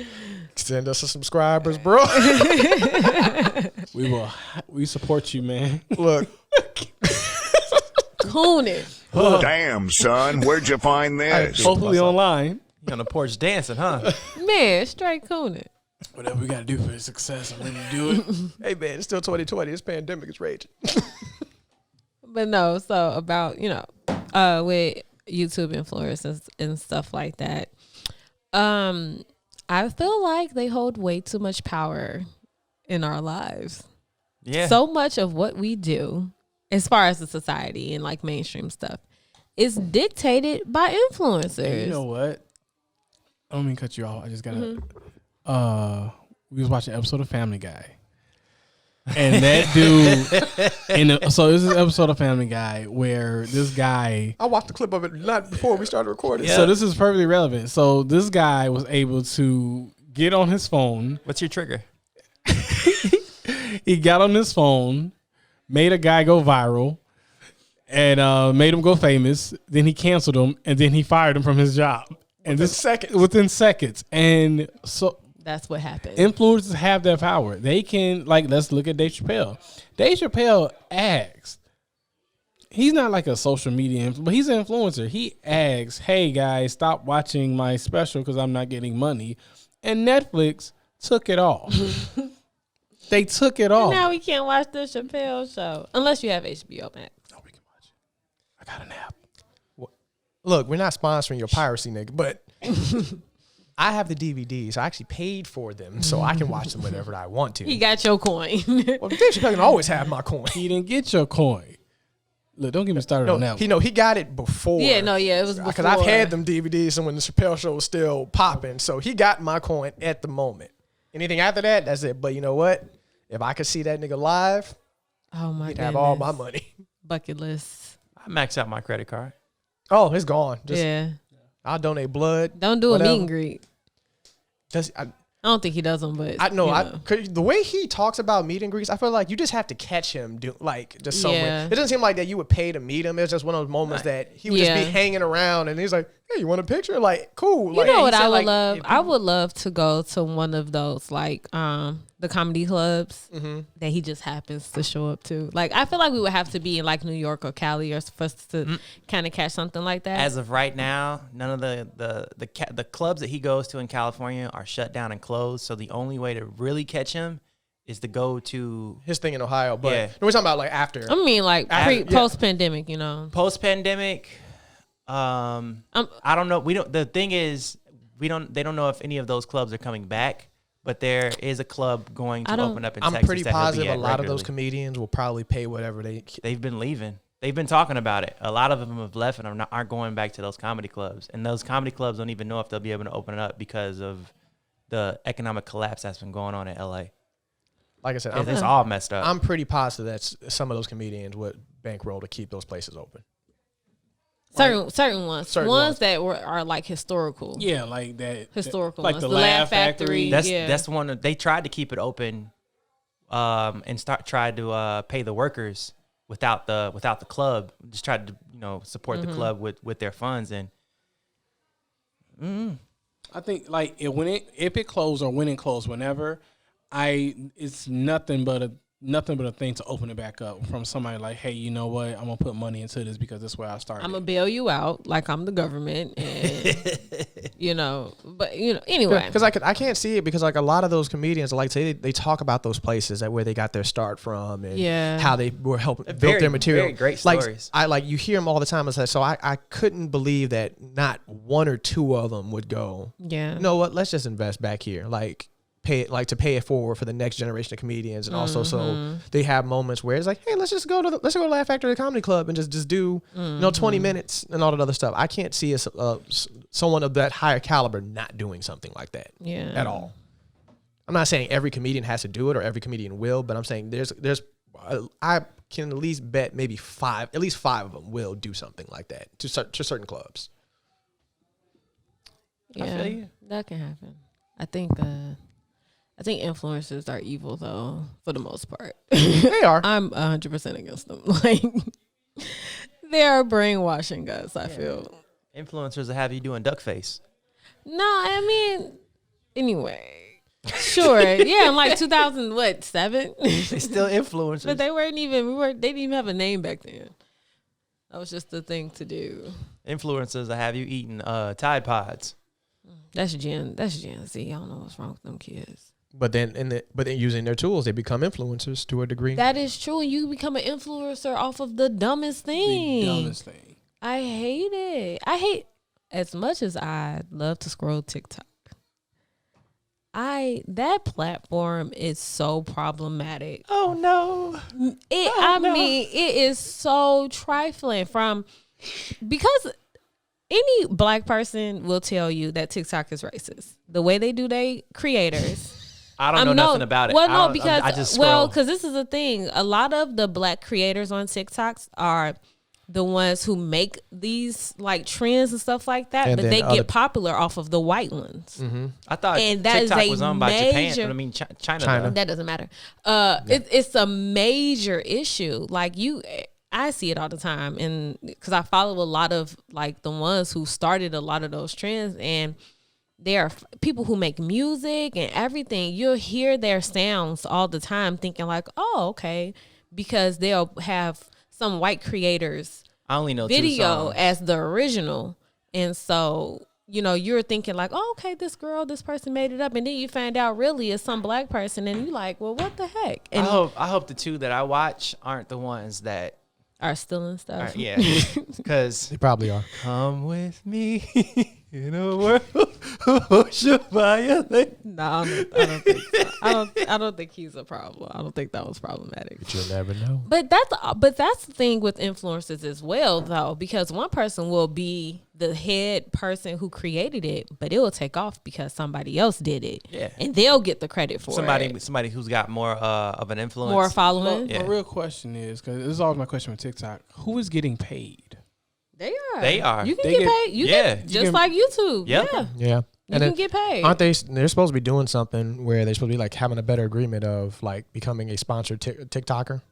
send us some subscribers, bro. we support you, man. Look. Coon it. Damn, son, where'd you find this? Hopefully online. You on the porch dancing, huh? Man, straight coon it. Whatever we gotta do for success, I'm ready to do it. Hey man, it's still 2020. This pandemic is raging. But no, so about, with YouTube influencers and stuff like that, I feel like they hold way too much power in our lives. Yeah. So much of what we do, as far as the society and like mainstream stuff, is dictated by influencers. Hey, you know what? I don't mean to cut you off. I just gotta. We was watching an episode of Family Guy, and that dude. So this is an episode of Family Guy where this guy. I watched the clip of it not before we started recording. So this is perfectly relevant. So this guy was able to get on his phone. What's your trigger? He got on his phone, made a guy go viral, and made him go famous. Then he canceled him, and then he fired him from his job. And within seconds. And so That's what happened. influencers have that power. They can, let's look at Dave Chappelle. Dave Chappelle asked, he's not like a social media influencer, but he's an influencer. He asks, hey guys, stop watching my special because I'm not getting money. And Netflix took it off. They took it off. Now we can't watch the Chappelle show unless you have HBO Max. No, we can watch it. I got a nap. Look, we're not sponsoring your piracy, nigga, but I have the DVDs. I actually paid for them, so I can watch them whenever I want to. He got your coin. Well, Dave Chappelle can always have my coin. He didn't get your coin. Look, don't get me started on that. He got it before. Yeah, it was before. Because I've had them DVDs, and when the Chappelle show was still popping, so he got my coin at the moment. Anything after that, that's it. But you know what? If I could see that nigga live, Oh my he'd goodness. have all my money. Bucket list. I maxed out my credit card. Oh, it's gone. Yeah. I'll donate blood. Don't do whatever. a meet and greet. I don't think he does them, but the way he talks about meet and greets, I feel like you just have to catch him somewhere. Yeah. It doesn't seem like that you would pay to meet him. It's just one of those moments that he would just be hanging around and he's like, hey, you want a picture? Like, cool. You Like, know what he said, I would like, love? if I would love to go to one of those like the comedy clubs that he just happens to show up to. Like I feel like we would have to be in like New York or Cali or for us to kind of catch something like that. As of right now, none of the clubs that he goes to in California are shut down and closed. So the only way to really catch him is to go to his thing in Ohio, but Yeah. we're talking about like after. I mean, like Yeah. post pandemic, you know. post pandemic. I don't know. The thing is, they don't know if any of those clubs are coming back. But there is a club going to open up in I'm Texas. pretty that he'll be positive a at lot of those regularly. comedians will probably pay whatever They've been leaving. They've been talking about it. A lot of them have left and aren't going back to those comedy clubs. And those comedy clubs don't even know if they'll be able to open it up because of the economic collapse that's been going on in LA. Like I said, It's all messed up. I'm pretty positive that some of those comedians would bankroll to keep those places open. Certain ones. Certain ones ones. that are like historical. Yeah, like that. Historical like ones. the The Laugh Factory. Factory. That's the one that they tried to keep it open, and tried to pay the workers without the club. Just tried to support the club with their funds and. I think like if it closed or when it closed, whenever, it's nothing but a thing to open it back up from somebody like, hey, you know what? I'm gonna put money into this because that's where I started. I'm gonna bail you out like I'm the government, and anyway. Because I can't see it because like a lot of those comedians like say they talk about those places that where they got their start from and how they were helping built their material. Very great like, stories. You hear them all the time. So I couldn't believe that not one or two of them would go. Yeah. You know what? Let's just invest back here. Like pay it forward for the next generation of comedians, and also so they have moments where it's like, hey, let's go to Laugh Factory Comedy Club and just do 20 minutes and all that other stuff. I can't see someone of that higher caliber not doing something like that at all. I'm not saying every comedian has to do it or every comedian will, but I'm saying I can at least bet maybe at least five of them will do something like that to certain clubs. Yeah, I feel you. that can happen. I think influencers are evil though, for the most part. They are. I'm 100% against them. Like they are brainwashing us. I feel. Influencers that have you doing duck face. No, I mean, anyway, sure, yeah. In like 2007, They still influencers. but they weren't even. They didn't even have a name back then. That was just the thing to do. Influencers that have you eating Tide Pods. That's Gen Z. I don't know what's wrong with them kids. But then using their tools, they become influencers to a degree. That is true. You become an influencer off of the dumbest thing. The dumbest thing. I hate it. As much as I love to scroll TikTok, that platform is so problematic. Oh no! Mean, it is so trifling. Because any black person will tell you that TikTok is racist. The way they do they creators. I don't know nothing about it. Well, no, I just because scroll. this is the thing. A lot of the black creators on TikToks are the ones who make these like trends and stuff like that, And but then they other- get popular off of the white ones. I thought and that is TikTok a was owned by Japan. major- But I mean, China. China. though. That doesn't matter. It's a major issue. Like I see it all the time, and because I follow a lot of like the ones who started a lot of those trends, and there are people who make music and everything. You'll hear their sounds all the time, thinking like, "Oh, okay," because they'll have some white creators I only know two video songs. as the original, and so you're thinking like, "Oh, okay, this person made it up," and then you find out really it's some black person, and you're like, "Well, what the heck?" And I hope the two that I watch aren't the ones that. are stealing stuff. Are, yeah, because They probably are. come with me in a world who should violate. No, I don't think so. I don't think he's a problem. I don't think that was problematic. But you'll never know. But that's the thing with influencers as well, though, because one person will be the head person who created it, but it will take off because somebody else did it. Yeah. And they'll get the credit for it. Somebody who's got more of an influence. More following. Yeah. The real question is, because this is always my question with TikTok, who is getting paid? They are. They are. You can They get get- paid. You yeah. can, You just can- like YouTube. Yep. Yeah. Yeah. You can get paid. Aren't they? They're supposed to be doing something where they're supposed to be like having a better agreement of like becoming a sponsored TikToker.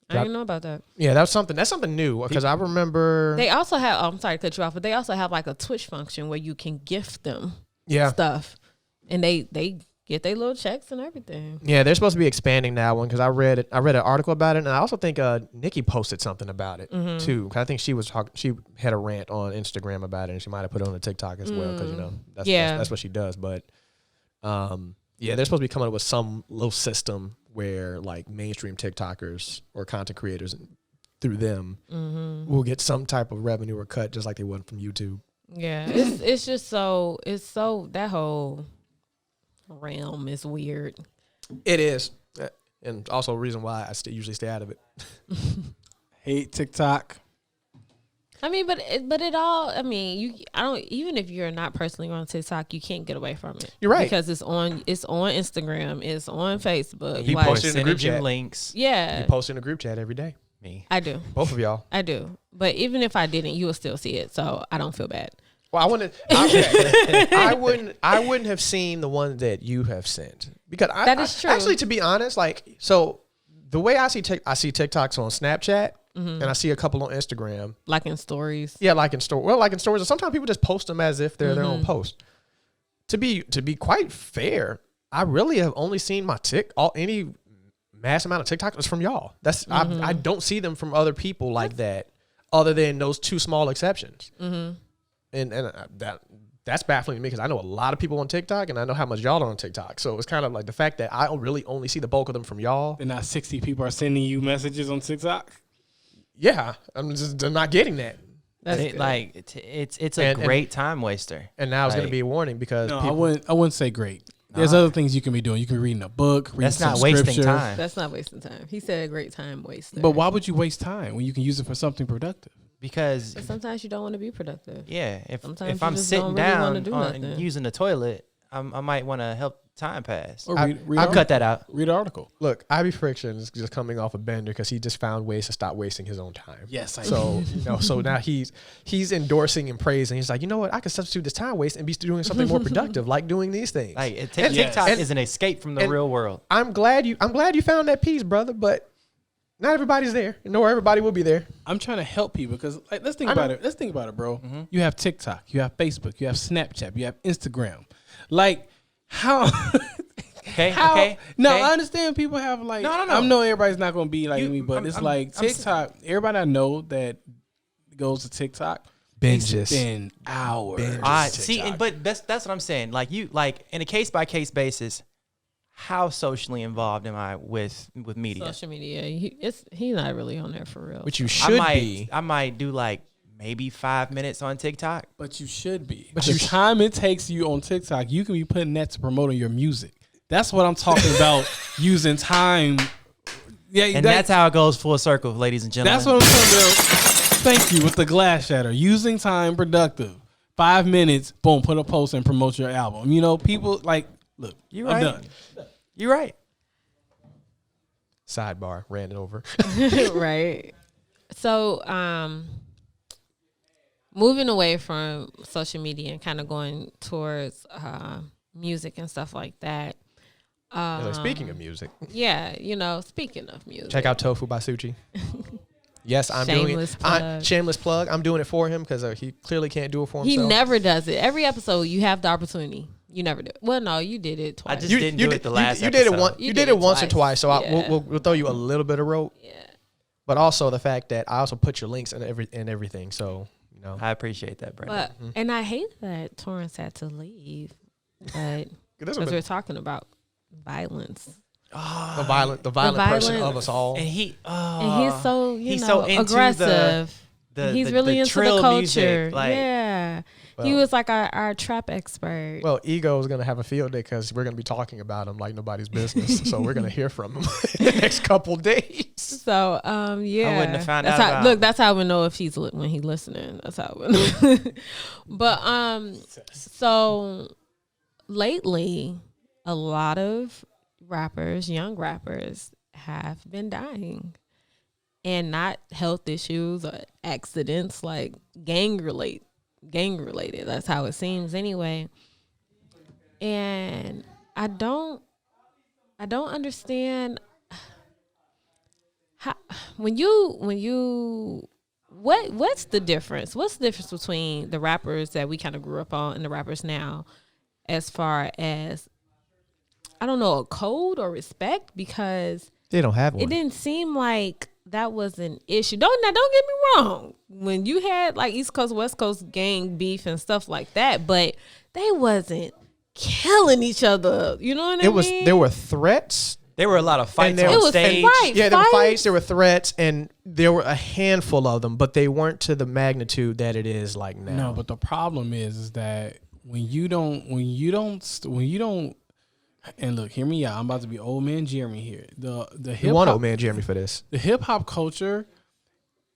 I didn't know about that. Yeah, that's something new because I remember They also have. I'm sorry to cut you off, but they also have like a Twitch function where you can gift them stuff, and they get their little checks and everything. Yeah, they're supposed to be expanding that one because I read an article about it, and I also think Nikki posted something about it too. 'Cause I think she had a rant on Instagram about it, and she might have put it on the TikTok as well because that's what she does. But they're supposed to be coming up with some little system where like mainstream TikTokers or content creators through them will get some type of revenue or cut just like they would from YouTube. Yeah, it's just so that whole realm is weird. It is, and also a reason why I usually stay out of it. Hate TikTok. I mean, but it all. I mean, I don't. Even if you're not personally on TikTok, you can't get away from it. You're right because it's on Instagram, it's on Facebook. You post it in the group chat. Links. Yeah, you post in the group chat every day. Me, I do. Both of y'all. I do. But even if I didn't, you will still see it. So I don't feel bad. Well, I wouldn't have seen the one that you have sent because that is true. Actually, to be honest, like so, the way I see TikToks on Snapchat. And I see a couple on Instagram. Like in stories. Yeah, like in stories. Well, like in stories. Sometimes people just post them as if they're their own post. To be quite fair, I really have only seen any mass amount of TikToks from y'all. That's I don't see them from other people like that, other than those two small exceptions. And that's baffling to me because I know a lot of people on TikTok and I know how much y'all are on TikTok. So it's kind of like the fact that I really only see the bulk of them from y'all. And now 60 people are sending you messages on TikTok. Yeah, I'm not getting that. It's a great time waster. And now it's going to be a warning because I wouldn't say great. There's other things you can be doing. You can be reading a book, reading That's not wasting time. That's not wasting time. He said a great time waster. But why would you waste time when you can use it for something productive? Because sometimes you don't want to be productive. Yeah, if don't I'm sitting really down do and using the toilet, I might want to help time pass. Or I'll cut that out. Read an article. Look, Ivy Friction is just coming off a bender because he just found ways to stop wasting his own time. Yes, I so so now he's endorsing and praising. He's like, you know what? I can substitute this time waste and be doing something more productive, like doing these things. Like TikTok is an escape from the real world. I'm glad you found that piece, brother. But not everybody's there, nor everybody will be there. I'm trying to help people because let's think about it. Let's think about it, bro. You have TikTok, you have Facebook, you have Snapchat, you have Instagram. Like how? Okay. No, I understand people have like. No. I know everybody's not going to be like me, but it's like TikTok. Everybody I know that goes to TikTok. Binges. Spend hours. See, but that's what I'm saying. Like in a case by case basis. How socially involved am I with media? Social media. He's not really on there for real. But you should be. I might do like maybe 5 minutes on TikTok. But you should be. But the time it takes you on TikTok, you can be putting that to promoting your music. That's what I'm talking about. Using time. Yeah, and that's how it goes full circle, ladies and gentlemen. That's what I'm talking about. Thank you with the glass shatter. Using time productive. 5 minutes, boom, put a post and promote your album. You know, people like, look, I'm done. You're right. Sidebar, ran it over. Right. So, moving away from social media and kind of going towards music and stuff like that. Speaking of music. Yeah, speaking of music. Check out Tofu by Suchi. Yes, I'm Shameless doing it. plug. Shameless plug. I'm doing it for him because he clearly can't do it for himself. He never does it. Every episode, you have the opportunity. You never do it. Well, no, you did it twice. I just didn't do it the last you did it episode. once. You did it once or twice. So Yeah. we'll throw you a little bit of rope. Yeah. But also the fact that I also put your links and everything. So I appreciate that, Brandon. But and I hate that Torrance had to leave, but because we're talking about violence. The violent person of us all. And he's so he's so into aggressive. He's really into the culture. Music, Yeah. He was like our trap expert. Well, Ego is going to have a field day because we're going to be talking about him like nobody's business. So we're going to hear from him in the next couple days. So, yeah. I wouldn't have found that's out how, about look, that's how we know if he's when he's listening. That's how we know. But, so lately, a lot of young rappers have been dying. And not health issues or accidents, like gang related. That's how it seems anyway. And I don't understand what's the difference? What's the difference between the rappers that we kind of grew up on and the rappers now, as far as, I don't know, a code or respect? Because They don't have one. it didn't seem like that was an issue. Don't get me wrong. When you had like East Coast, West Coast gang beef and stuff like that, but they wasn't killing each other. You know what I mean? There were threats. There were a lot of fights there on was stage. Yeah, there were fights, there were threats, and there were a handful of them, but they weren't to the magnitude that it is like now. No, but the problem is that when you don't, and look, hear me out. I'm about to be old man Jeremy here. The hip You want hop, old man Jeremy for this. the hip hop culture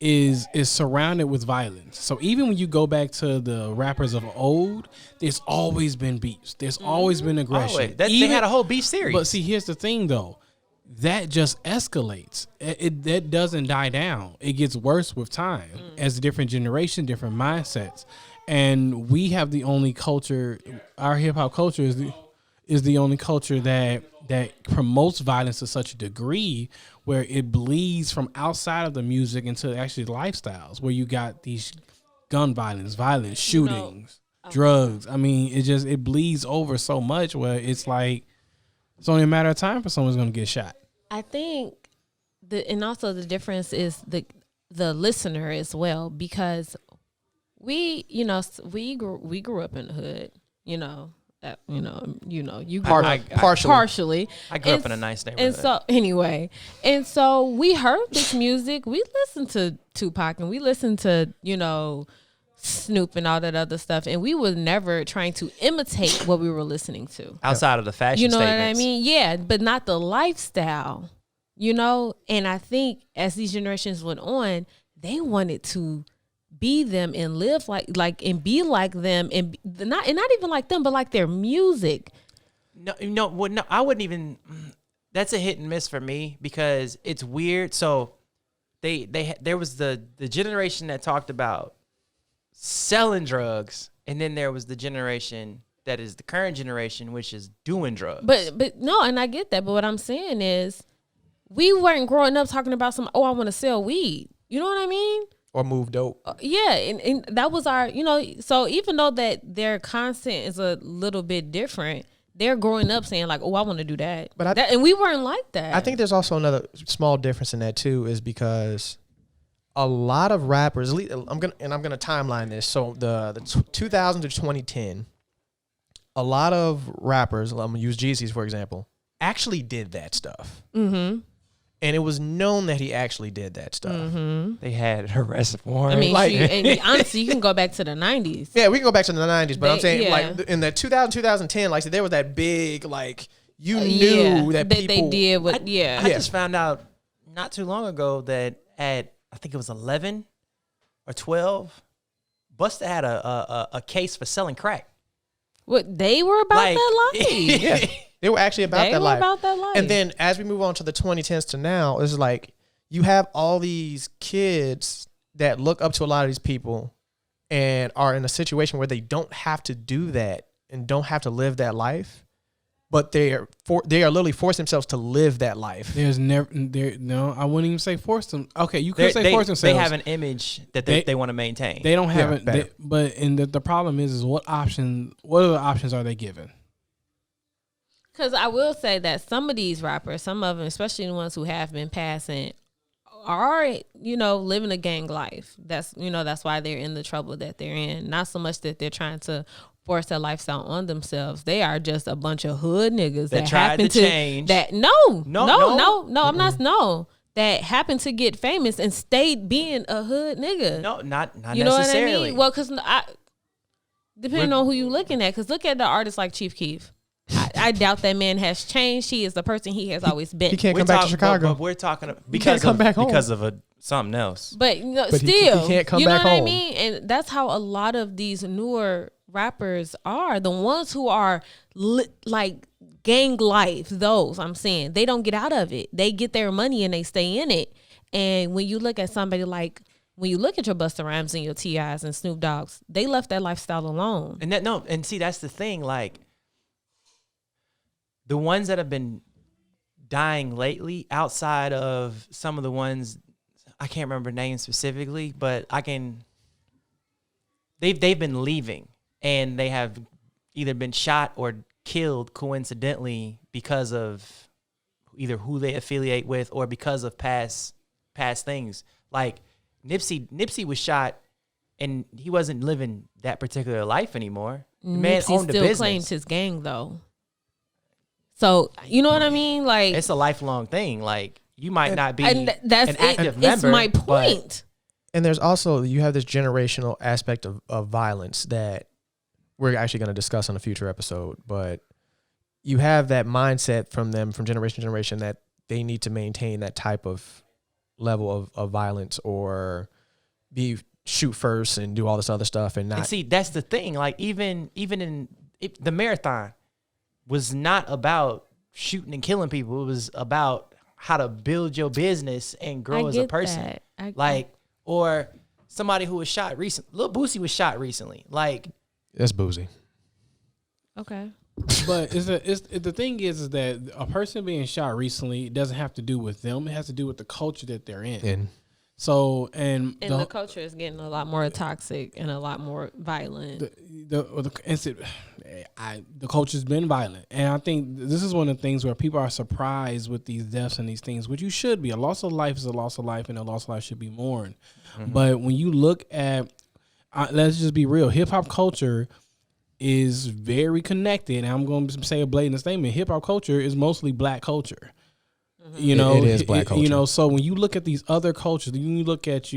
is surrounded with violence. So even when you go back to the rappers of old, there's always been beefs. There's always been aggression. Always. They had a whole beef series. But see, here's the thing though. That just escalates. That doesn't die down. It gets worse with time as a different generation, different mindsets. And we have the only culture, our hip hop culture is the only culture that promotes violence to such a degree where it bleeds from outside of the music into actually lifestyles, where you got these gun violence, shootings, drugs. I mean, it bleeds over so much where it's like it's only a matter of time for someone's going to get shot. I think and also the difference is the listener as well, because we grew up in the hood, you grew up partially. I grew up in a nice neighborhood. And so we heard this music. We listened to Tupac and we listened to, Snoop and all that other stuff. And we were never trying to imitate what we were listening to. Outside of the fashion You know statements. what I mean? Yeah, but not the lifestyle, And I think as these generations went on, they wanted to be them and live like and be like them and not even like them, but like their music. No, I wouldn't even. That's a hit and miss for me because it's weird. So there was the generation that talked about selling drugs, and then there was the generation that is the current generation, which is doing drugs. But no, and I get that. But what I'm saying is, we weren't growing up talking about I want to sell weed. You know what I mean? Or move dope. Yeah, and that was our, so even though that their content is a little bit different, they're growing up saying like, oh, I want to do that. And we weren't like that. I think there's also another small difference in that too, is because a lot of rappers, I'm gonna timeline this. So the 2000 to 2010, a lot of rappers, I'm gonna use Jeezy's for example, actually did that stuff. Mm-hmm. And it was known that he actually did that stuff. Mm-hmm. They had arrest warrants. I mean, and honestly, you can go back to the 90s. Yeah, we can go back to the 90s, but I'm saying like in the 2010, like there was that big like knew that people they did what. I just found out not too long ago that at I think it was 11 or 12, Busta had a case for selling crack. What they were about that life? Yeah. They were actually about that life. About that life. And then as we move on to the 2010s to now, it's like you have all these kids that look up to a lot of these people and are in a situation where they don't have to do that and don't have to live that life, but they are literally forcing themselves to live that life. I wouldn't even say force them. Okay, you could say force themselves. They have an image that they want to maintain. They don't have it. But the problem is what other options are they given? Because I will say that some of these rappers, some of them, especially the ones who have been passing, are, living a gang life. That's why they're in the trouble that they're in. Not so much that they're trying to force their lifestyle on themselves. They are just a bunch of hood niggas that happen to change. That I'm not. No, that happened to get famous and stayed being a hood nigga. No, not you know necessarily. What I mean? Well, because depending on who you looking at, because look at the artists like Chief Keef. I doubt that man has changed. He is the person he has always been. He can't come back to Chicago. But we're talking because of something else. But still, he can't come back home. You know what I mean? And that's how a lot of these newer rappers are. The ones who are like gang life, those I'm saying, they don't get out of it. They get their money and they stay in it. And when you look at somebody like, when you look at your Busta Rhymes and your T.I.s and Snoop Dogg's, they left that lifestyle alone. And see, that's the thing. Like the ones that have been dying lately outside of some of the ones I can't remember names specifically, but they've been leaving and they have either been shot or killed coincidentally because of either who they affiliate with or because of past things. Like Nipsey was shot and he wasn't living that particular life anymore. The man Nipsey owned a still business. claims his gang though. So you know what I mean? Like It's a lifelong thing. Like you might not be and that's an active member. It's my but point. And there's also, you have this generational aspect of violence that we're actually going to discuss on a future episode. But you have that mindset from them from generation to generation that they need to maintain that type of level of violence or shoot first and do all this other stuff and not. And see, that's the thing. Like even in the marathon was not about shooting and killing people. It was about how to build your business and grow as a person. Or somebody who was shot recently. Lil Boosie was shot recently. Like That's boozy. Okay. But the thing is that a person being shot recently doesn't have to do with them. It has to do with the culture that they're in. And So the culture is getting a lot more toxic and a lot more violent. The culture's been violent, and I think this is one of the things where people are surprised with these deaths and these things, which you should be. A loss of life is a loss of life, and a loss of life should be mourned. Mm-hmm. But when you look at, let's just be real, hip hop culture is very connected. And I'm going to say a blatant statement: hip hop culture is mostly black culture. You know, it is black culture. You know, so when you look at these other cultures, you look at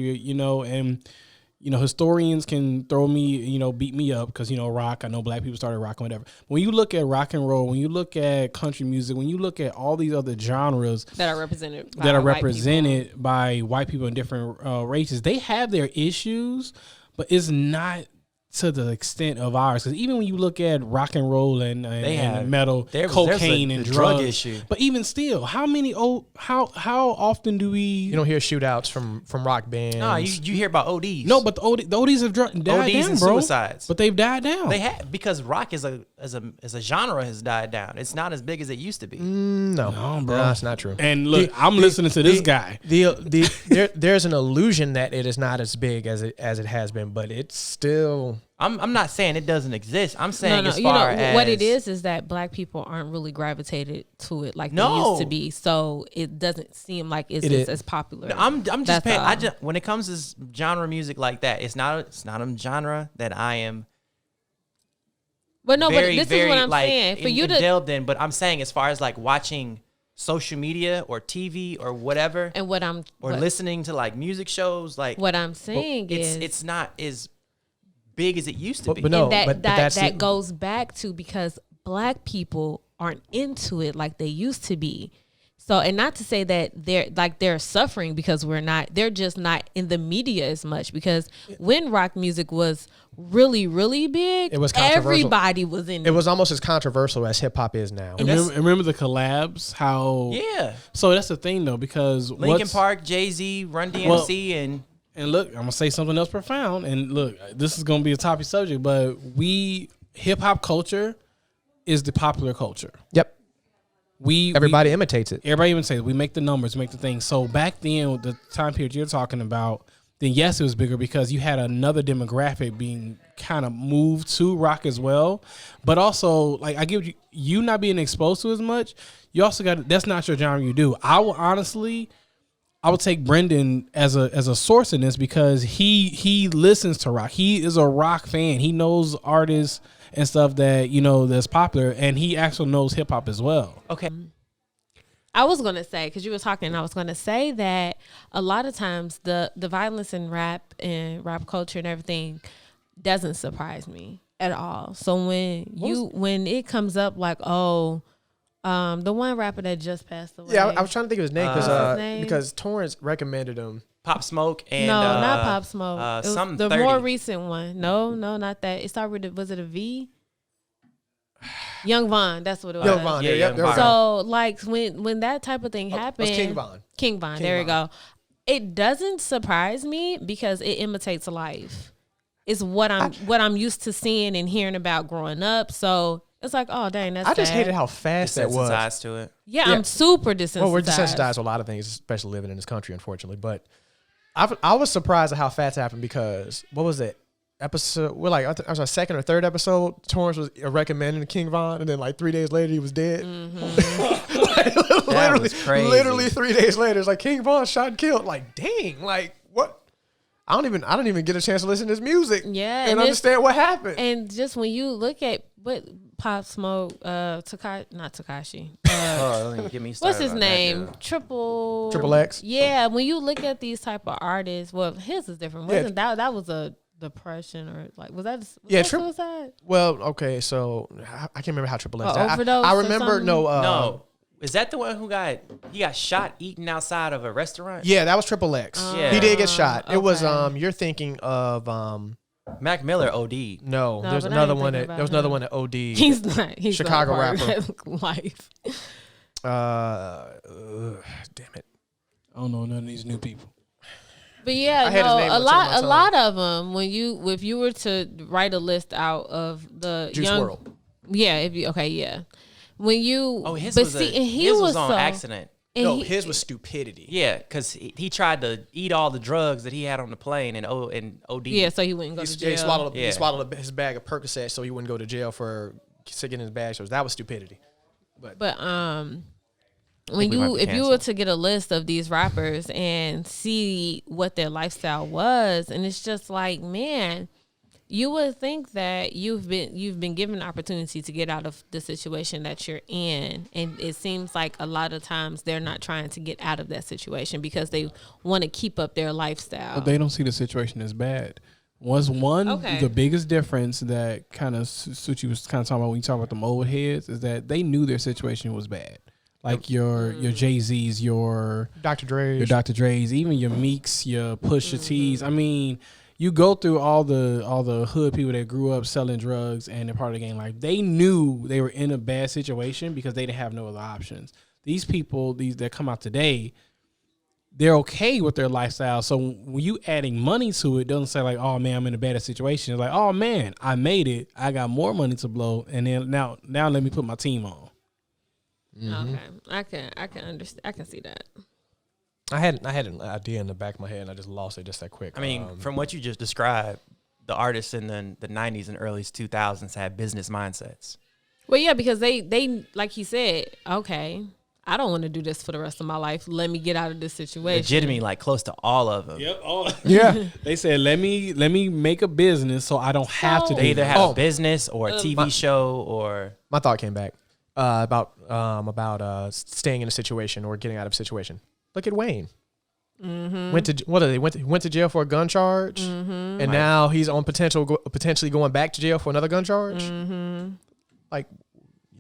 historians can throw me, beat me up because, rock, I know black people started rocking, whatever. When you look at rock and roll, when you look at country music, when you look at all these other genres that are represented by white people in different races, they have their issues, but it's not to the extent of ours. Because even when you look at rock and roll and metal, cocaine and drug drugs, issue. But even still, how often do we? You don't hear shootouts from rock bands. No, you hear about ODs. No, but the ODs have died ODs down, and bro. suicides. But they've died down. They have, because rock as a genre has died down. It's not as big as it used to be. No, bro, that's not true. And look, I'm listening to this guy. There's an illusion that it is not as big as it has been, but it's still. I'm not saying it doesn't exist. I'm saying as what it is that black people aren't really gravitated to it like they used to be. So it doesn't seem like it's as popular. I'm just paying. When it comes to genre music like that, it's not a genre that I am. But no, very, but this very, is what I'm saying. For you to delved in, but I'm saying as far as like watching social media or TV or whatever, and listening to like music shows, like what I'm saying is it's not as big as it used to be. But no, and that's that goes back to because black people aren't into it like they used to be. So, and not to say that they're suffering because we're not, they're just not in the media as much, because when rock music was really, really big, it was controversial. Everybody was in it. It was almost as controversial as hip hop is now. And remember the collabs? So that's the thing though, because Linkin Park, Jay-Z, Run DMC, and look, I'm gonna say something else profound. And look, this is gonna be a topic subject, but hip hop culture is the popular culture. Yep. Everybody imitates it. Everybody imitates it. We make the numbers, make the things. So back then, the time period you're talking about, then yes, it was bigger because you had another demographic being kind of moved to rock as well. But also, like, I give you not being exposed to as much. You also got, that's not your genre you do. I would take Brendan as a source in this because he listens to rock. He is a rock fan. He knows artists and stuff that, that's popular, and he actually knows hip hop as well. Okay. I was going to say, because you were talking, I was going to say that a lot of times the violence in rap and rap culture and everything doesn't surprise me at all. So when it comes up like, the one rapper that just passed away. Yeah, I was trying to think of his name because Torrance recommended him. Pop Smoke and no, not Pop Smoke. It was the 30. more recent one. No, not that. It started with was it a V? Young Von, that's what it was. Young Von, Young Von. So like when that type of thing happened, King Von. King Von, there you go. It doesn't surprise me because it imitates life. It's what I'm used to seeing and hearing about growing up. So It's like, oh dang, that's I just sad. hated how fast that was. Desensitized to it. Yeah, Yeah. I'm super desensitized. Well, we're desensitized to a lot of things, especially living in this country, unfortunately. But I was surprised at how fast it happened because what was it? Episode, we're like, I was our second or third episode. Torrance was recommending King Von, and then like 3 days later, he was dead. That was crazy. Literally 3 days later, it's like King Von shot and killed. Like, dang, like what? I don't even get a chance to listen to his music. Yeah, and and it's- understand what happened. And just when you look at what Pop Smoke, not Takashi. Oh, don't even get me started. What's his about that, name? dude. Triple X? Yeah, when you look at these type of artists, well, his is different. Yeah. Wasn't that was a depression or like was that Yeah, suicide? Well, okay, so I can't remember how Triple X Or died. overdose I or remember something? No, is that the one who got shot eating outside of a restaurant? Yeah, that was Triple X. Yeah. He did get shot. It was okay. you're thinking of Mac Miller OD. no, No, there's but I another ain't one thinking that about there was another him. one that OD. He's not. He's Chicago not a part rapper. of that life. Damn it. I don't know none of these new people. But yeah, I had his name no, on the tip of my a tongue. lot of them. If you were to write a list out of the Juice young, WRLD. yeah, yeah. When you, Oh, his but was see, and he his was on so, accident. and No, he- his was stupidity. Yeah, because he tried to eat all the drugs that he had on the plane and OD. yeah, so he wouldn't go to He jail. swallowed Yeah. he swallowed his bag of Percocet so he wouldn't go to jail for sticking in his bag. So that was stupidity. But we when might be if you were canceled. to get a list of these rappers and see what their lifestyle was, and it's just like, man, you would think that you've been given an opportunity to get out of the situation that you're in, and it seems like a lot of times they're not trying to get out of that situation because they want to keep up their lifestyle. But they don't see the situation as bad. Okay. The biggest difference that kind of Suchi was kind of talking about when you talk about them old heads is that they knew their situation was bad. Like your Jay-Z's, your Dr. Dre. Dr. Dre's, even your Meeks, your Pusha T's. I mean, you go through all the hood people that grew up selling drugs and they're part of the gang life. They knew they were in a bad situation because they didn't have no other options. These people, that come out today, they're okay with their lifestyle. So when you adding money to it, doesn't say like, oh man, I'm in a bad situation. It's like, oh man, I made it. I got more money to blow, and then now let me put my team on. Okay, I can understand. I can see that. I had an idea in the back of my head and I just lost it just that quick. I mean, from what you just described, the artists in the 90s and early 2000s had business mindsets. Well, yeah, because they like he said, okay, I don't want to do this for the rest of my life. Let me get out of this situation. Legitimately, like close to all of them. Yep. yeah. They said, let me make a business so I don't have to So- do They either that. have Oh. a business or a TV show or My thought came back about staying in a situation or getting out of a situation. Look at Wayne. Went to jail for a gun charge, and now he's on potentially going back to jail for another gun charge. Like,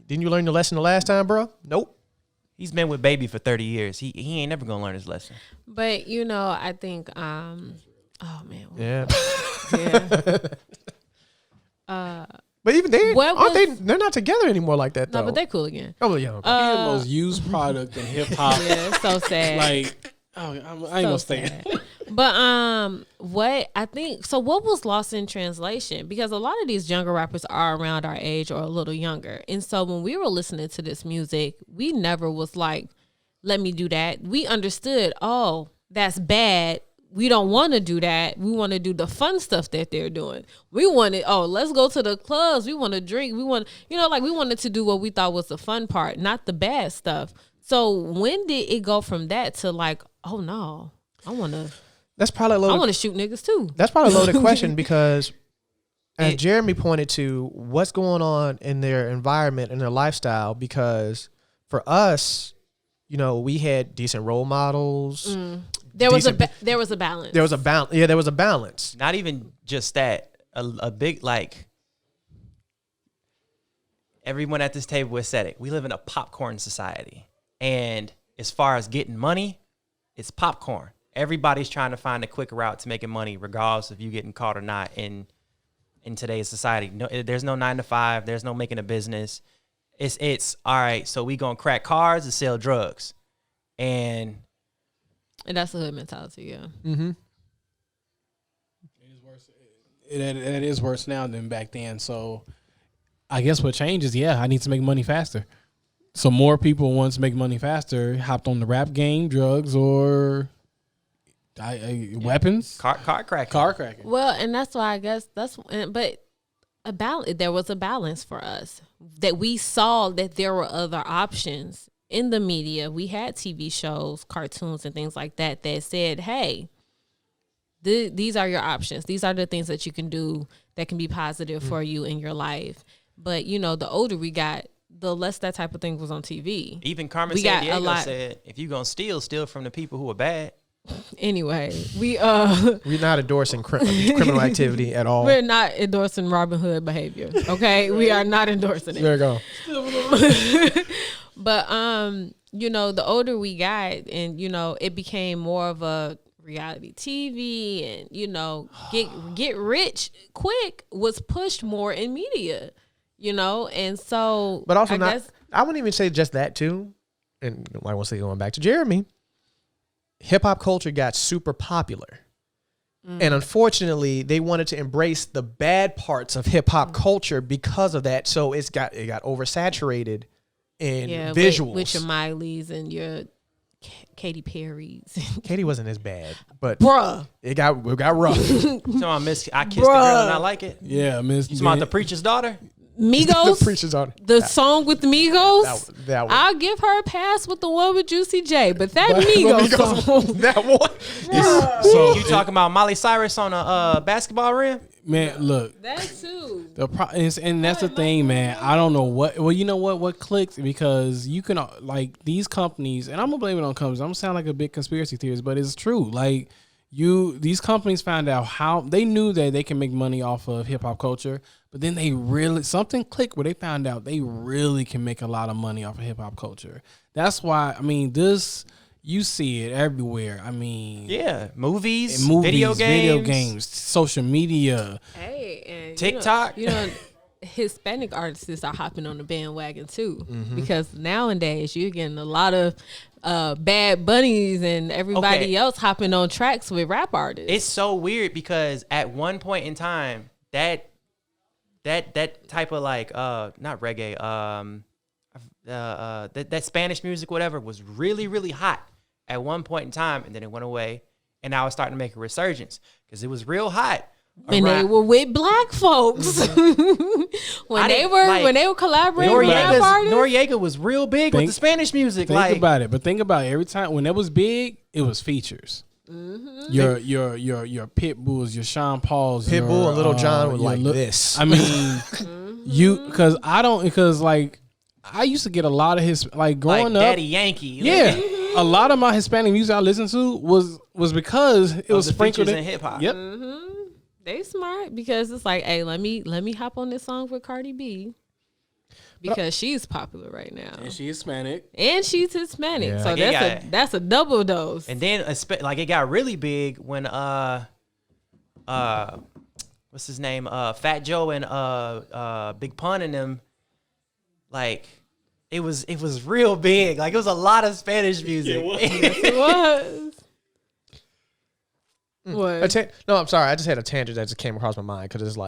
didn't you learn your lesson the last time, bro? Nope. he's been with Baby for 30 years. He ain't never gonna learn his lesson. But I think oh man. Yeah. Yeah. But even they What aren't was- they're not together anymore like that though. No, but they're cool again. Oh yeah. Okay. He the most used product in hip hop. Yeah, it's so sad. Like, I ain't gonna stay. sad. But what I think so what was lost in translation, because a lot of these younger rappers are around our age or a little younger, and so when we were listening to this music, we never was like, let me do that. We understood, oh, that's bad. We don't want to do that. We want to do the fun stuff that they're doing. We wanted, let's go to the clubs. We want to drink. We want, we wanted to do what we thought was the fun part, not the bad stuff. So when did it go from that to like, oh no, That's probably a I loaded. want to shoot niggas too. That's probably a loaded question because, as Jeremy pointed to, what's going on in their environment and their lifestyle. Because for us, we had decent role models. There was decent- there was a balance. There was a balance. Yeah, there was a balance. Not even just that. A big, like, everyone at this table has said it. We live in a popcorn society. And as far as getting money, it's popcorn. Everybody's trying to find a quick route to making money, regardless of you getting caught or not in today's society. No, there's no 9 to 5. There's no making a business. It's all right. So we gonna crack cars and sell drugs, and that's the hood mentality. Yeah. Mm-hmm. It is worse now than back then. So I guess what changes, I need to make money faster. So more people want to make money faster, hopped on the rap game, drugs, or weapons. Car cracking. Car cracking. Well, and that's why I guess but there was a balance for us that we saw that there were other options in the media. We had TV shows, cartoons, and things like that said, hey, these are your options. These are the things that you can do that can be positive for you in your life. But, the older we got, the less that type of thing was on TV. Even Carmen Sandiego said, if you're going to steal from the people who are bad. Anyway, we're not endorsing criminal activity at all. We're not endorsing Robin Hood behavior. Okay, we are not endorsing it. There you go. But the older we got, and it became more of a reality TV, and get rich quick was pushed more in media, and so. But also I wouldn't even say just that too, and I want to say going back to Jeremy. Hip hop culture got super popular. And unfortunately, they wanted to embrace the bad parts of hip hop culture because of that. So it got oversaturated in visuals. With your Miley's and your Katy Perry's. Katy wasn't as bad, but bruh, it got rough. So I kissed the girl and I like it. Yeah, Miss. You about the preacher's daughter? Migos, the preacher's daughter. The song with the Migos. That one. I'll give her a pass with the one with Juicy J, but that Migos song. That one. So you talking about Miley Cyrus on a basketball rim? Man, look. That too. And that's the thing, man. I don't know what. Well, you know what clicked, because you can these companies, and I'm gonna blame it on companies. I'm gonna sound like a big conspiracy theorist, but it's true. Like these companies found out how they knew that they can make money off of hip hop culture, but then something clicked where they found out they really can make a lot of money off of hip hop culture. That's why you see it everywhere. Movies, video games, social media. Hey, and TikTok. Hispanic artists are hopping on the bandwagon too, because nowadays you're getting a lot of Bad Bunnies and everybody else hopping on tracks with rap artists. It's so weird because at one point in time, that type of not reggae, that Spanish music, whatever, was really, really hot at one point in time, and then it went away, and now it's starting to make a resurgence because it was real hot. When they were with black folks, when they were collaborating with rap artists. Noriega was real big with the Spanish music. Think about it, but think about it. Every time when it was big, it was features. Your Pit Bulls, your Sean Pauls, Pitbull and Little John were like this. I mean, because I used to get a lot of his growing up. Daddy Yankee. Yeah, a lot of my Hispanic music I listened to was because it was sprinkled in hip hop. Yep. They smart because it's like, hey, let me hop on this song with Cardi B because she's popular right now, and she's Hispanic, yeah. So that's a double dose. And then it got really big when what's his name, Fat Joe and Big Pun and them, it was real big. It was a lot of Spanish music. It was. What? No, I'm sorry. I just had a tangent that just came across my mind because it's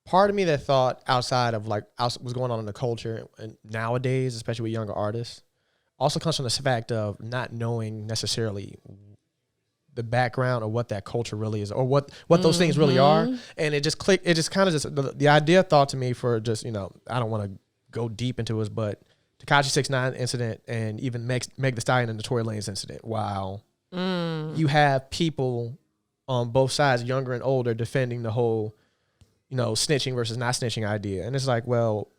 part of me that thought outside of what's going on in the culture and nowadays, especially with younger artists, also comes from the fact of not knowing necessarily the background or what that culture really is or what those things really are. And it just clicked. It just kind of the idea thought to me for just, I don't want to go deep into it, but Tekashi 6ix9ine incident and even Meg Thee Stallion and the Tory Lanez incident. Wow. You have people on both sides, younger and older, defending the whole, snitching versus not snitching idea. And it's well,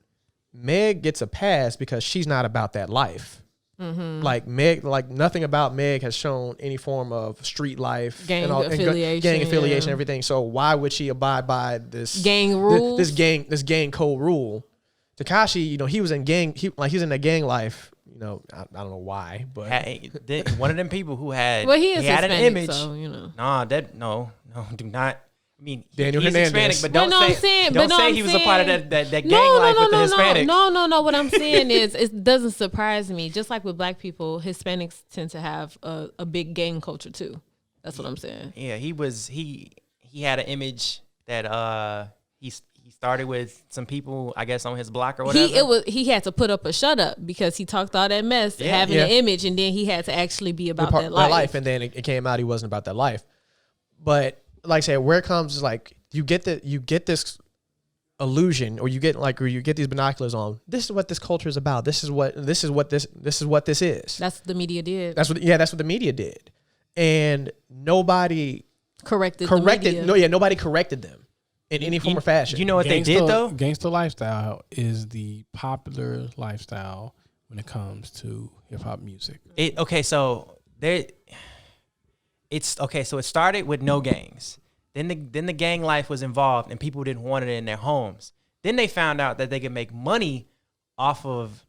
Meg gets a pass because she's not about that life. Meg, nothing about Meg has shown any form of street life, gang affiliation, and everything. So why would she abide by this gang rules? This gang code rule? Tekashi, he was in gang. He was in that gang life. I don't know why, but one of them people who had he is had Hispanic, an image. So, No, do not. I mean, Daniel he's Hernandez. Hispanic, but don't say he was a part of that gang life with the Hispanics. No. What I'm saying is, it doesn't surprise me. Just like with black people, Hispanics tend to have a big gang culture too. That's what I'm saying. Yeah, he had an image that he he started with some people, I guess, on his block or whatever. He had to put up a shut up because he talked all that mess, having an image, and then he had to actually be about that life. And then it came out he wasn't about that life. But like I said, where it comes is like you get this illusion, or you get these binoculars on. This is what this culture is about. This is what this is. That's what the media did. That's what the media did, and nobody corrected. Nobody corrected them in any form or fashion. You know what they did though? Gangsta lifestyle is the popular lifestyle when it comes to hip hop music. So it started with no gangs. Then the gang life was involved, and people didn't want it in their homes. Then they found out that they could make money off of